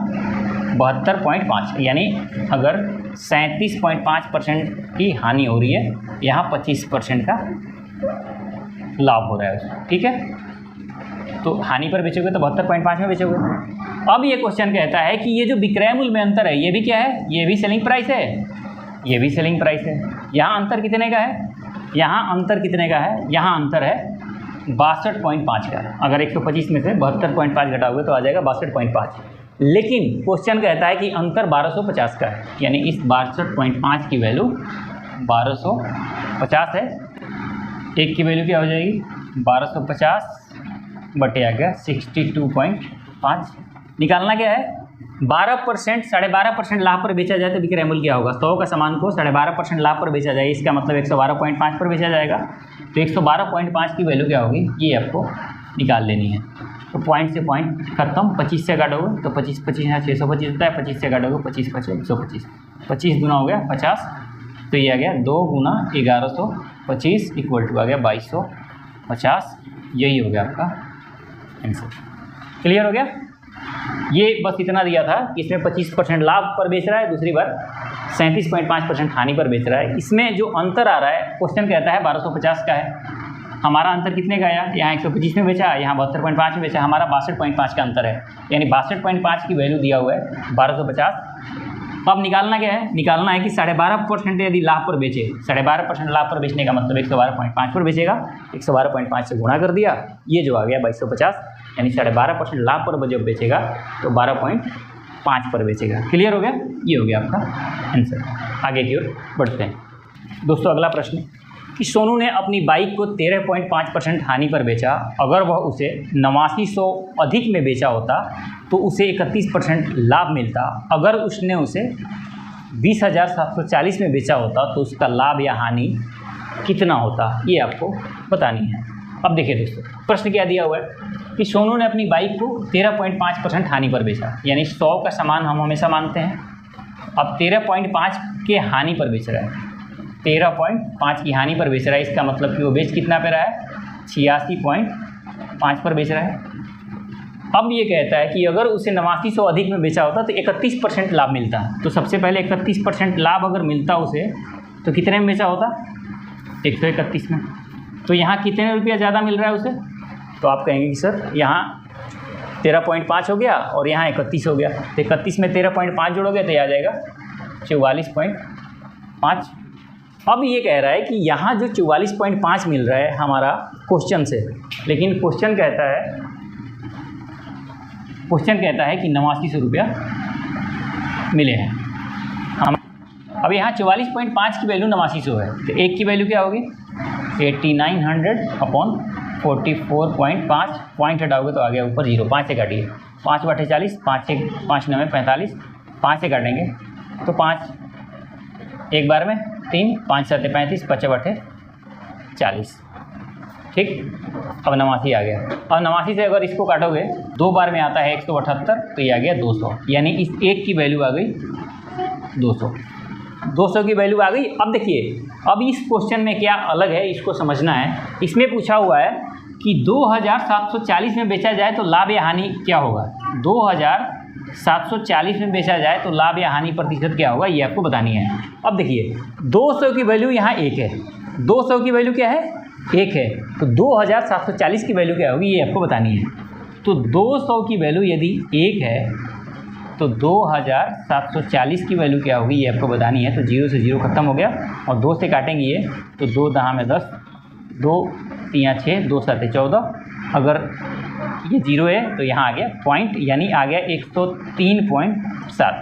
72.5। यानी अगर 37.5% की हानि हो रही है, यहाँ 25% का लाभ हो रहा है, ठीक है। तो हानि पर बेचोगे तो 72.5 में बेचोगे। अब ये क्वेश्चन कहता है कि ये जो विक्रय मूल्य में अंतर है, ये भी क्या है? ये भी सेलिंग प्राइस है, ये भी सेलिंग प्राइस है। यहाँ अंतर कितने का है? यहाँ अंतर कितने का है? यहाँ अंतर है 62.5 का। अगर 125 में से 72.5 घटाओगे तो आ जाएगा 62.5। लेकिन क्वेश्चन कहता है कि अंतर 1250 का है, यानी इस 62.5 की वैल्यू 1250 है। एक की वैल्यू क्या हो जाएगी? 1250 बटे आ गया 62.5। निकालना क्या है? 12%, 12.5% लाभ पर बेचा जाए तो विक्रय मूल्य क्या होगा? 100 का सामान को 12.5% लाभ पर बेचा जाए, इसका मतलब 112.5 पर बेचा जाएगा। तो 112.5 की वैल्यू क्या होगी? ये आपको निकाल लेनी है। तो पॉइंट से पॉइंट खत्म। 25 से काटोगे तो 25 यहाँ 625 होता है, 25 से काटोगे 25 5 125, 25 दूना हो गया 50। तो ये आ गया 2 गुना 1125 इक्वल टू आ गया 2250। यही हो गया आपका आंसर। क्लियर हो गया? ये बस इतना दिया था कि इसमें 25% लाभ पर बेच रहा है, दूसरी बार 37.5% हानि पर बेच रहा है। इसमें जो अंतर आ रहा है, क्वेश्चन कहता है 1250 का है। हमारा अंतर कितने का आया? यहाँ 125 में बेचा, यहाँ 72.5 में बेचा, हमारा 62.5 का अंतर है, यानी 62.5 की वैल्यू दिया हुआ है 1250। अब निकालना क्या है? निकालना है कि 12.5% यदि लाभ पर बेचे, 12.5% लाभ पर बेचने का मतलब 112.5 पर बेचेगा। 112.5 से गुणा कर दिया, ये जो आ गया 2250, यानी 12.5% लाभ पर जब बेचेगा तो 12.5 पर बेचेगा। क्लियर हो गया? ये हो गया आपका आंसर। आगे की ओर बढ़ते हैं दोस्तों। अगला प्रश्न कि सोनू ने अपनी बाइक को 13.5% हानि पर बेचा। अगर वह उसे 8900 अधिक में बेचा होता तो उसे 31% लाभ मिलता। अगर उसने उसे 20,740 में बेचा होता तो उसका लाभ या हानि कितना होता, ये आपको बतानी है। अब देखिए दोस्तों, प्रश्न क्या दिया हुआ है कि सोनू ने अपनी बाइक को 13.5% हानि पर बेचा, यानी 100 का सामान हम हमेशा मानते हैं। अब 13.5 के हानि पर बेच रहा है, 13.5 की हानि पर बेच रहा है, इसका मतलब कि वो बेच कितना पे रहा है, 86.5 पर बेच रहा है। अब ये कहता है कि अगर उसे 8900 अधिक में बेचा होता तो 31% लाभ मिलता। तो सबसे पहले 31% लाभ अगर मिलता उसे तो कितने में बेचा होता, 131 में। तो यहाँ कितने रुपया ज़्यादा मिल रहा है उसे, तो आप कहेंगे कि सर यहाँ 13.5 हो गया और यहाँ 31 हो गया, तो 31 में 13.5 जोड़ोगे तो ये आ जाएगा 44.5। अब ये कह रहा है कि यहाँ जो 44.5 मिल रहा है हमारा क्वेश्चन से, लेकिन क्वेश्चन कहता है कि 8900 रुपया मिले हैं हम। अब यहाँ 44.5 की वैल्यू 8900 है, तो एक की वैल्यू क्या होगी, 8900/44.5, पॉइंट हटाओगे तो आ गया ऊपर 0, 5 से काटिए, 5/40, 5 9 45, 5 से काटेंगे तो 5 एक बार में 3, 5 7 35, 5/40, ठीक। अब 89 आ गया। अब 89 से अगर इसको काटोगे 2 बार में आता है 178, तो ये आ गया 200, यानी इस एक की वैल्यू आ गई 200 की वैल्यू आ गई। अब देखिए, अब इस क्वेश्चन में क्या अलग है इसको समझना है। इसमें पूछा हुआ है कि 2740 में बेचा जाए तो लाभ या हानि क्या होगा, 2740 में बेचा जाए तो लाभ या हानि प्रतिशत क्या होगा, ये आपको बतानी है। अब देखिए 200 की वैल्यू यहाँ 1 है, 200 की वैल्यू क्या है, 1 है, तो 2740 की वैल्यू क्या होगी ये आपको बतानी है। तो 200 की वैल्यू यदि 1 है तो 2740 की वैल्यू क्या होगी ये आपको बतानी है। तो 0 से 0 खत्म हो गया और 2 से काटेंगे ये, तो 2 दहा में 10, 2 3 6, 2 7 14। अगर ये 0 है तो यहाँ आ गया पॉइंट, यानी आ गया 103.7,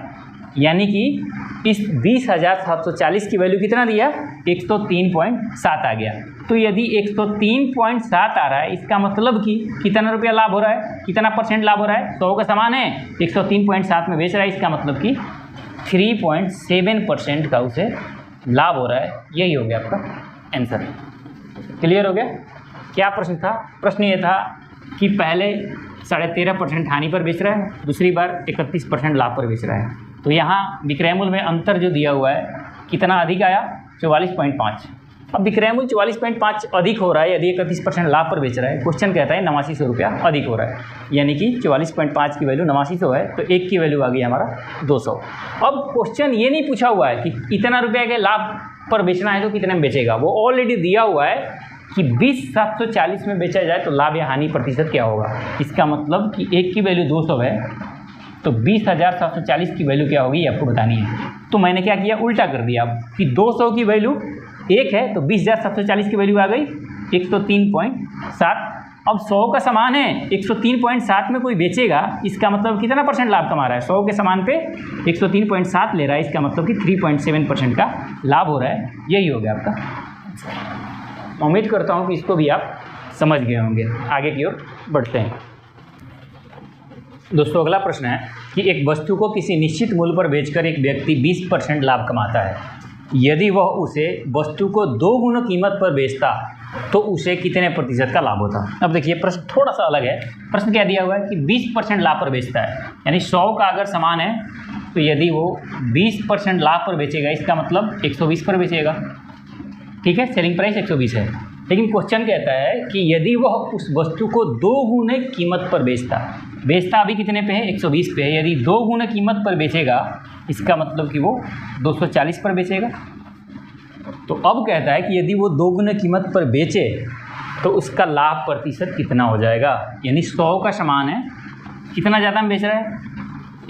यानी कि इस 20,740 की वैल्यू कितना दिया, 103.7 आ गया। तो यदि 103.7 आ रहा है, इसका मतलब कि कितना रुपया लाभ हो रहा है, कितना परसेंट लाभ हो रहा है, 100 का सामान है 103.7 में बेच रहा है, इसका मतलब कि 3.7% का उसे लाभ हो रहा है। यही हो गया आपका आंसर। क्लियर हो गया। क्या प्रश्न था, प्रश्न ये था कि पहले 13.5% हानि पर बेच रहा है, दूसरी बार 31% लाभ पर बेच रहा है। तो यहाँ विक्रय मूल्य में अंतर जो दिया हुआ है कितना अधिक आया, 44.5। अब विक्रय मूल्य 44.5 अधिक हो रहा है यदि 31% लाभ पर बेच रहा है। क्वेश्चन कहता है 8900 रुपया अधिक हो रहा है, यानी कि 44.5 की वैल्यू 8900 है, तो एक की वैल्यू आ गई हमारा 200। अब क्वेश्चन ये नहीं पूछा हुआ है कि इतना रुपया के लाभ पर बेचना है तो कितने में बेचेगा, वो ऑलरेडी दिया हुआ है कि 20,740 में बेचा जाए तो लाभ या हानि प्रतिशत क्या होगा। इसका मतलब कि एक की वैल्यू 200 है तो 20,740 की वैल्यू क्या होगी ये आपको बतानी है। तो मैंने क्या किया, उल्टा कर दिया कि 200 की वैल्यू 1 है तो 20,740 की वैल्यू आ गई 103.7। अब 100 का सामान है, 103.7 में कोई बेचेगा, इसका मतलब कितना परसेंट लाभ कमा रहा है, 100 के सामान पे 103.7 ले रहा है, इसका मतलब कि 3.7% का लाभ हो रहा है। यही हो गया आपका। उम्मीद करता हूँ कि इसको भी आप समझ गए होंगे। आगे की ओर बढ़ते हैं दोस्तों। अगला प्रश्न है कि एक वस्तु को किसी निश्चित मूल्य पर बेचकर एक व्यक्ति 20% लाभ कमाता है। यदि वह उसे वस्तु को 2 गुना कीमत पर बेचता तो उसे कितने प्रतिशत का लाभ होता। अब देखिए प्रश्न थोड़ा सा अलग है। प्रश्न क्या दिया हुआ है कि 20% लाभ पर बेचता है, यानी 100 का अगर सामान है तो यदि वो 20% लाभ पर बेचेगा, इसका मतलब 120 पर बेचेगा, ठीक है, सेलिंग प्राइस 120 है। लेकिन क्वेश्चन कहता है कि यदि वह उस वस्तु को 2 गुने कीमत पर बेचता अभी कितने पे है, 120 पे है, यदि 2 गुना कीमत पर बेचेगा, इसका मतलब कि वो 240 पर बेचेगा। तो अब कहता है कि यदि वो 2 गुना कीमत पर बेचे तो उसका लाभ प्रतिशत कितना हो जाएगा। यानी 100 का सामान है, कितना ज़्यादा में बेच रहा है,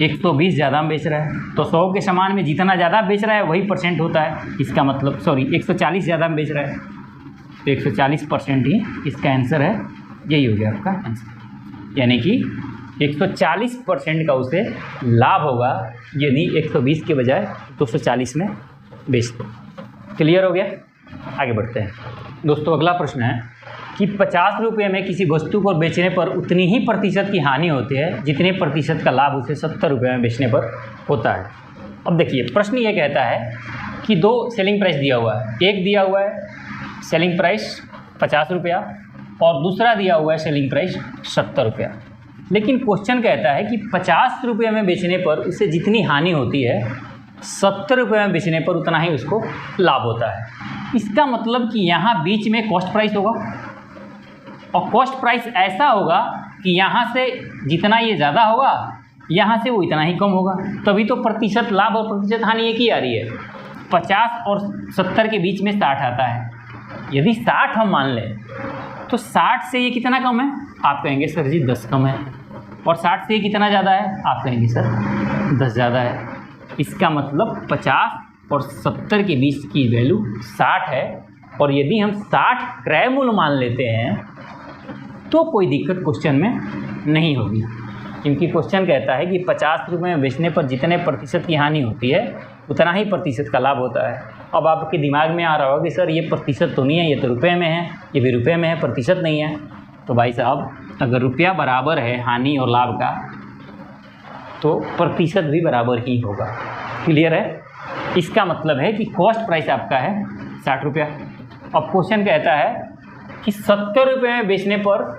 120 ज़्यादा में बेच रहा है। तो 100 के सामान में जितना ज़्यादा बेच रहा है वही परसेंट होता है, इसका मतलब 140 ज़्यादा में बेच रहा है तो 140% ही इसका आंसर है। यही हो गया आपका आंसर, यानी कि 140% का उसे लाभ होगा यदि 120 के बजाय 240 में बेचते। क्लियर हो गया। आगे बढ़ते हैं दोस्तों। अगला प्रश्न है कि 50 रुपये में किसी वस्तु को बेचने पर उतनी ही प्रतिशत की हानि होती है जितने प्रतिशत का लाभ उसे 70 रुपये में बेचने पर होता है। अब देखिए प्रश्न ये कहता है कि दो सेलिंग प्राइस दिया हुआ है, एक दिया हुआ है सेलिंग प्राइस 50 रुपया और दूसरा दिया हुआ है सेलिंग प्राइस 70 रुपया। लेकिन क्वेश्चन कहता है कि 50 रुपये में बेचने पर उसे जितनी हानि होती है 70 रुपये में बेचने पर उतना ही उसको लाभ होता है। इसका मतलब कि यहाँ बीच में कॉस्ट प्राइस होगा और कॉस्ट प्राइस ऐसा होगा कि यहाँ से जितना ये ज़्यादा होगा यहाँ से वो इतना ही कम होगा, तभी तो प्रतिशत लाभ और प्रतिशत हानि एक ही आ रही है। 50 और 70 के बीच में 60 आता है। यदि 60 हम मान लें तो 60 से ये कितना कम है, आप कहेंगे सर जी 10 कम है, और 60 से ये कितना ज़्यादा है, आप कहेंगे सर 10 ज़्यादा है। इसका मतलब 50 और 70 के बीच की वैल्यू 60 है, और यदि हम 60 क्रय मूल्य मान लेते हैं तो कोई दिक्कत क्वेश्चन में नहीं होगी, क्योंकि क्वेश्चन कहता है कि 50 रुपये में बेचने पर जितने प्रतिशत की हानि होती है उतना ही प्रतिशत का लाभ होता है। अब आपके दिमाग में आ रहा होगा कि सर ये प्रतिशत तो नहीं है, ये तो रुपये में है, ये भी रुपये में है, प्रतिशत नहीं है। तो भाई साहब अगर रुपया बराबर है हानि और लाभ का तो प्रतिशत भी बराबर ही होगा। क्लियर है? इसका मतलब है कि कॉस्ट प्राइस आपका है 60 रुपया। अब क्वेश्चन कहता है कि 70 रुपये में बेचने पर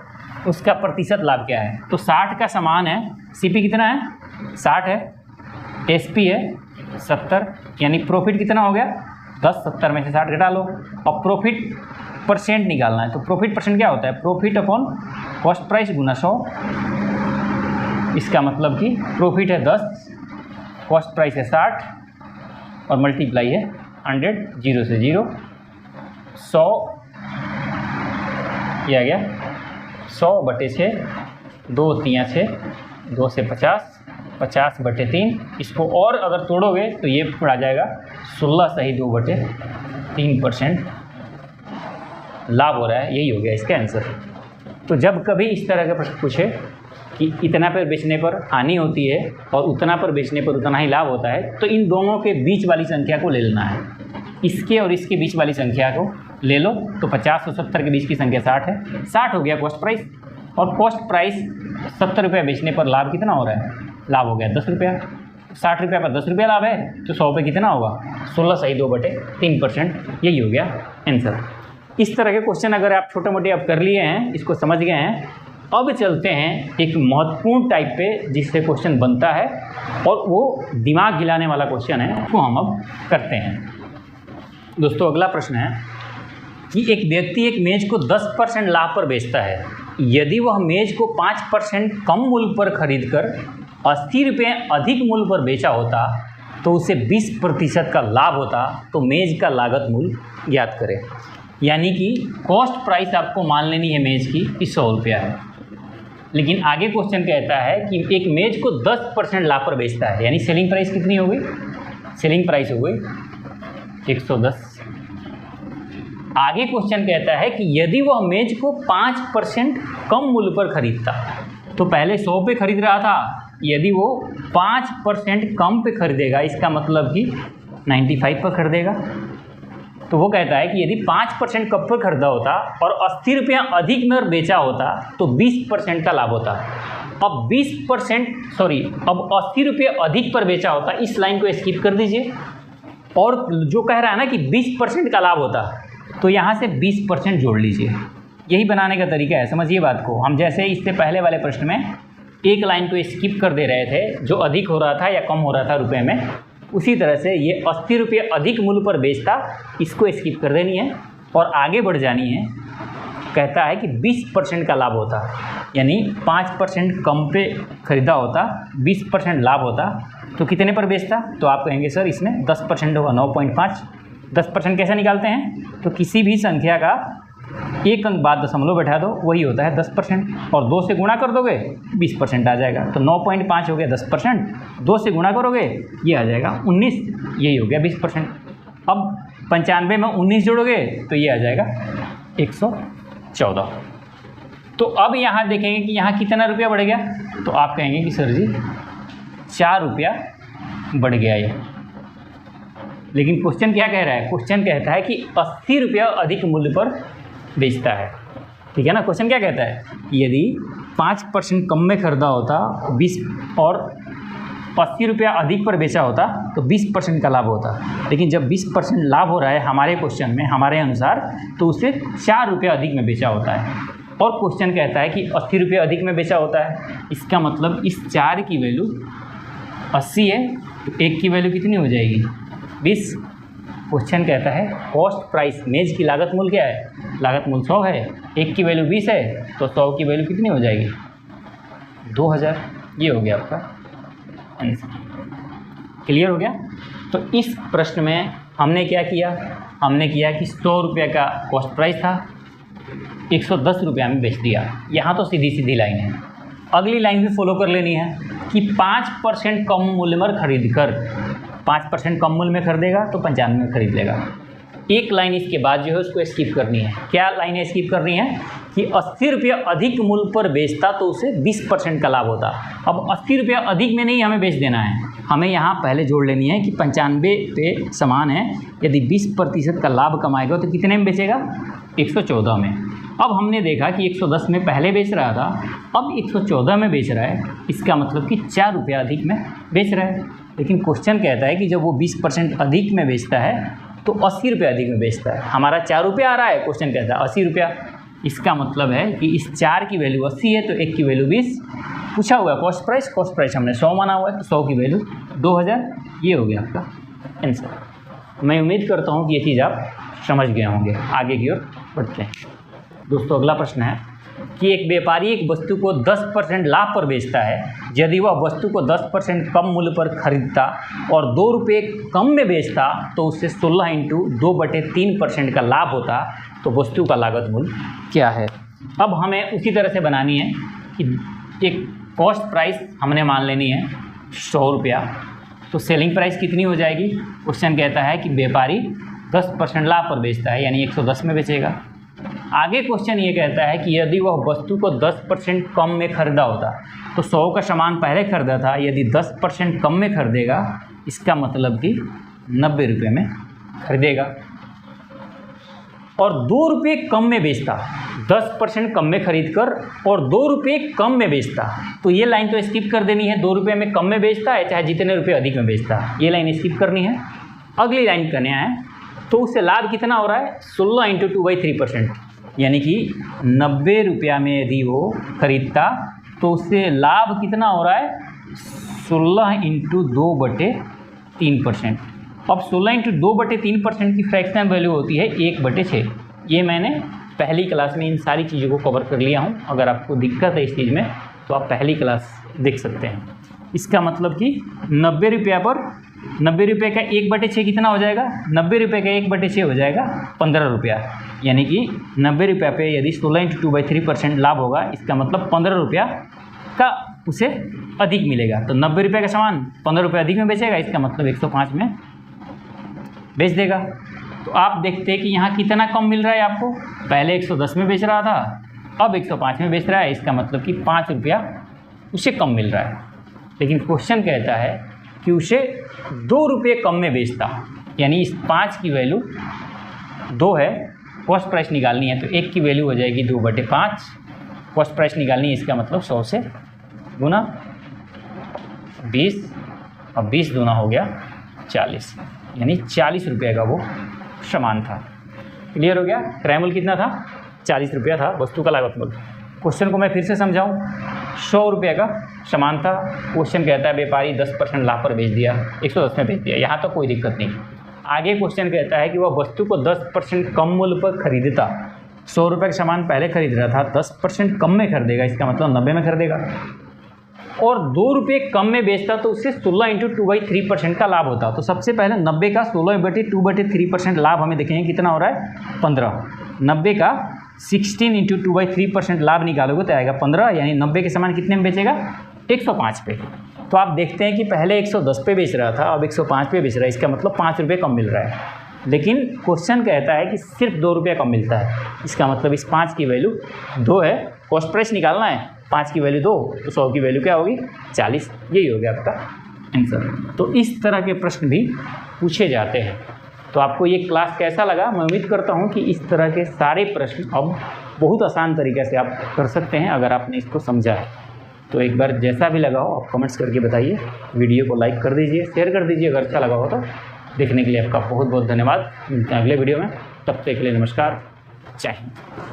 उसका प्रतिशत लाभ क्या है। तो 60 का समान है, सीपी कितना है 60 है, एसपी है 70, यानी प्रॉफिट कितना हो गया 10, 70 में से 60 घटा लो। अब प्रॉफिट परसेंट निकालना है, तो प्रॉफिट परसेंट क्या होता है, प्रॉफिट अपॉन कॉस्ट प्राइस गुना 100। इसका मतलब कि प्रॉफिट है 10, कॉस्ट प्राइस है 60 और मल्टीप्लाई है 100, 0 से 0, 100 ये आ गया 100/6, 2 3 6, 2 से 50, 50/3। इसको और अगर तोड़ोगे तो ये आ जाएगा 16 सही 2/3% लाभ हो रहा है। यही हो गया इसका आंसर। तो जब कभी इस तरह का प्रश्न पूछे कि इतना पर बेचने पर हानि होती है और उतना पर बेचने पर उतना ही लाभ होता है, तो इन दोनों के बीच वाली संख्या को ले लेना है। इसके और इसके बीच वाली संख्या को ले लो, तो 50 और 70 के बीच की संख्या 60 है। 60 हो गया कॉस्ट प्राइस, और कॉस्ट प्राइस 70 रुपये बेचने पर लाभ कितना हो रहा है, लाभ हो गया 10 रुपया। 60 रुपये पर 10 रुपया लाभ है, तो 100 पे कितना होगा 16 सही 2/3%। यही हो गया आंसर। इस तरह के क्वेश्चन अगर आप छोटे मोटे अब कर लिए हैं, इसको समझ गए हैं, अब चलते हैं एक महत्वपूर्ण टाइप पे जिससे क्वेश्चन बनता है और वो दिमाग हिलाने वाला क्वेश्चन है, वो हम अब करते हैं। दोस्तों अगला प्रश्न है कि एक व्यक्ति एक मेज़ को 10% लाभ पर बेचता है। यदि वह मेज़ को 5% कम मूल्य पर खरीदकर 80 रुपये अधिक मूल्य पर बेचा होता तो उसे 20% का लाभ होता, तो मेज़ का लागत मूल्य ज्ञात करें। यानी कि कॉस्ट प्राइस आपको मान लेनी है मेज़ की 100 रुपया है, लेकिन आगे क्वेश्चन कहता है कि एक मेज़ को 10% लाभ पर बेचता है, यानी सेलिंग प्राइस कितनी हो गई, सेलिंग प्राइस हो गई 110। आगे क्वेश्चन कहता है कि यदि वह मेज को 5% कम मूल्य पर खरीदता, तो पहले 100 पे खरीद रहा था, यदि वो 5% कम पे खरीदेगा, इसका मतलब कि 95 पर खरीदेगा। तो वो कहता है कि यदि 5% कम पर खरीदा होता और 80 रुपया अधिक में बेचा होता तो 20% का लाभ होता। अब 80 रुपये अधिक पर बेचा होता, इस लाइन को स्किप कर दीजिए, और जो कह रहा है ना कि 20% का लाभ होता, तो यहाँ से 20% जोड़ लीजिए। यही बनाने का तरीका है, समझिए बात को। हम जैसे इससे पहले वाले प्रश्न में एक लाइन को स्किप कर दे रहे थे, जो अधिक हो रहा था या कम हो रहा था रुपए में, उसी तरह से ये 80 रुपये अधिक मूल्य पर बेचता, इसको स्किप कर देनी है और आगे बढ़ जानी है। कहता है कि 20% का लाभ होता, यानी 5% कम पे खरीदा होता, 20% लाभ होता, तो कितने पर बेचता, तो आप कहेंगे सर इसमें 10% होगा 9.5। 10% कैसे निकालते हैं, तो किसी भी संख्या का एक अंक बाद दशमलव बैठा दो, वही होता है 10%, और 2 से गुणा कर दोगे 20% आ जाएगा। तो 9.5 हो गया 10%, 2 से गुणा करोगे ये आ जाएगा 19, यही हो गया 20%। अब 95 में 19 जोड़ोगे तो ये आ जाएगा 114। तो अब यहाँ देखेंगे कि यहाँ कितना रुपया बढ़ गया, तो आप कहेंगे कि सर जी 4 रुपया बढ़ गया। ये लेकिन क्वेश्चन क्या कह रहा है, क्वेश्चन कहता है कि 80 रुपया अधिक मूल्य पर बेचता है। ठीक है ना, क्वेश्चन क्या कहता है, यदि 5% कम में खरीदा होता 20 और 80 रुपया अधिक पर बेचा होता तो 20% का लाभ होता, लेकिन जब 20% लाभ हो रहा है हमारे क्वेश्चन में, हमारे अनुसार, तो उसे 4 रुपये अधिक में बेचा होता है। और क्वेश्चन कहता है कि 80 रुपये अधिक में बेचा होता है, इसका मतलब इस 4 की वैल्यू 80 है, तो 1 की वैल्यू कितनी हो जाएगी, 20। क्वेश्चन कहता है कॉस्ट प्राइस, मेज की लागत मूल्य क्या है, लागत मूल्य 100 है, 1 की वैल्यू 20 है, तो 100 की वैल्यू कितनी हो जाएगी, 2000। ये हो गया आपका आंसर। क्लियर हो गया। तो इस प्रश्न में हमने क्या किया, हमने किया कि 100 रुपये का कॉस्ट प्राइस था, 110 रुपया में बेच दिया। यहाँ तो सीधी सीधी लाइन है। अगली लाइन भी फॉलो कर लेनी है कि 5% कम मूल्य में खरीद कर, 5% कम मूल्य में खरीदेगा तो 95 में खरीद लेगा। एक लाइन इसके बाद जो है उसको स्किप करनी है। क्या लाइन स्किप करनी है कि 80 रुपया अधिक मूल्य पर बेचता तो उसे 20% का लाभ होता। अब 80 रुपया अधिक में नहीं हमें बेच देना है, हमें यहाँ पहले जोड़ लेनी है कि 95 पे समान है, यदि 20% का लाभ कमाएगा तो कितने में बेचेगा, 114 में। अब हमने देखा कि 110 में पहले बेच रहा था, अब 114 में बेच रहा है, इसका मतलब कि 4 रुपया अधिक में बेच रहा है। लेकिन क्वेश्चन कहता है कि जब वो 20% अधिक में बेचता है तो 80 रुपये अधिक में बेचता है। हमारा 4 रुपया आ रहा है, क्वेश्चन कहता है 80 रुपया, इसका मतलब है कि इस 4 की वैल्यू 80 है तो 1 की वैल्यू 20। पूछा हुआ है कॉस्ट प्राइस हमने 100 माना हुआ है, तो 100 की वैल्यू 2000। ये हो गया आपका आंसर। मैं उम्मीद करता हूँ कि ये चीज़ आप समझ गए होंगे। आगे की ओर बढ़ते हैं दोस्तों। अगला प्रश्न है कि एक व्यापारी एक वस्तु को 10% लाभ पर बेचता है। यदि वह वस्तु को 10% कम मूल्य पर खरीदता और 2 रुपये कम में बेचता तो उससे 16 × 2/3% का लाभ होता, तो वस्तु का लागत मूल्य क्या है। अब हमें उसी तरह से बनानी है कि एक कॉस्ट प्राइस हमने मान लेनी है 100 रुपया, तो सेलिंग प्राइस कितनी हो जाएगी। क्वेश्चन कहता है कि व्यापारी 10% लाभ पर बेचता है, यानी 110 में बेचेगा। आगे क्वेश्चन ये कहता है कि यदि वह वस्तु को 10% कम में खरीदा होता, तो 100 का सामान पहले खरीदा था, यदि 10% कम में खरीदेगा, इसका मतलब कि 90 रुपये में खरीदेगा। और 2 रुपये कम में बेचता, 10% कम में खरीद कर और 2 रुपये कम में बेचता, तो ये लाइन तो स्किप कर देनी है। 2 रुपये में कम में बेचता है, चाहे जितने रुपये अधिक में बेचता है, ये लाइन स्किप करनी है। अगली लाइन करने आए तो उससे लाभ कितना हो रहा है, 16 × 2/3%, यानी कि 90 रुपया में यदि वो खरीदता तो उससे लाभ कितना हो रहा है, 16 × 2/3%। अब 16 × 2/3% की फ्रैक्शनल वैल्यू होती है 1/6। ये मैंने पहली क्लास में इन सारी चीज़ों को कवर कर लिया हूँ। अगर आपको दिक्कत है इस चीज़ में तो आप पहली क्लास देख सकते हैं। इसका मतलब कि 90 रुपया पर 90 रुपये का 1/6 कितना हो जाएगा, 90 रुपये का 1/6 हो जाएगा 15 रुपया, यानी कि 90 रुपया पे यदि 16 × 2/3% लाभ होगा, इसका मतलब 15 रुपया का उसे अधिक मिलेगा। तो 90 रुपये का सामान 15 रुपये अधिक में बेचेगा, इसका मतलब 105 में बेच देगा। तो आप देखते हैं कि यहाँ कितना कम मिल रहा है आपको, पहले 110 में बेच रहा था, अब 105 में बेच रहा है, इसका मतलब कि 5 रुपया उसे कम मिल रहा है। लेकिन क्वेश्चन कहता है कि उसे 2 रुपये कम में बेचता, यानी इस 5 की वैल्यू 2 है, कॉस्ट प्राइस निकालनी है, तो 1 की वैल्यू हो जाएगी 2/5। कॉस्ट प्राइस निकालनी है, इसका मतलब 100 से गुना 20, और 20 दूना हो गया 40, यानी 40 रुपये का वो सामान था। क्लियर हो गया। क्रय मूल्य कितना था, 40 रुपया था वस्तु का लागत मूल्य। क्वेश्चन को मैं फिर से समझाऊं, 100 रुपये का सामान था, क्वेश्चन कहता है व्यापारी 10% लाभ पर बेच दिया, 110 में बेच दिया, यहाँ तो कोई दिक्कत नहीं। आगे क्वेश्चन कहता है कि वह वस्तु को 10% कम मूल्य पर खरीदता, 100 रुपये का सामान पहले खरीद रहा था, 10% कम में खरीदेगा, इसका मतलब 90 में खरीदेगा, और 2 रुपये कम में बेचता तो उससे 16 × 2/3% का लाभ होता। तो सबसे पहले 90 का 16/2/3% लाभ हमें देखेंगे कितना हो रहा है, 15। 90 का 16 × 2/3% लाभ निकालोगे तो आएगा 15, यानी 90 के सामान कितने में बेचेगा, 105 पे। तो आप देखते हैं कि पहले 110 पे बेच रहा था, अब 105 पे बेच रहा है, इसका मतलब 5 रुपये कम मिल रहा है। लेकिन क्वेश्चन कहता है कि सिर्फ 2 रुपये कम मिलता है, इसका मतलब इस 5 की वैल्यू 2 है, कॉस्ट प्राइस निकालना है, 5 की वैल्यू 2, तो 100 की वैल्यू क्या होगी, 40। यही हो गया आपका आंसर। तो इस तरह के प्रश्न भी पूछे जाते हैं। तो आपको ये क्लास कैसा लगा? मैं उम्मीद करता हूँ कि इस तरह के सारे प्रश्न अब बहुत आसान तरीके से आप कर सकते हैं अगर आपने इसको समझा है। तो एक बार जैसा भी लगा हो आप कमेंट्स करके बताइए। वीडियो को लाइक कर दीजिए, शेयर कर दीजिए अगर अच्छा लगा हो तो। देखने के लिए आपका बहुत बहुत धन्यवाद। मिलते हैं अगले वीडियो में, तब तक के लिए नमस्कार, जय हिंद।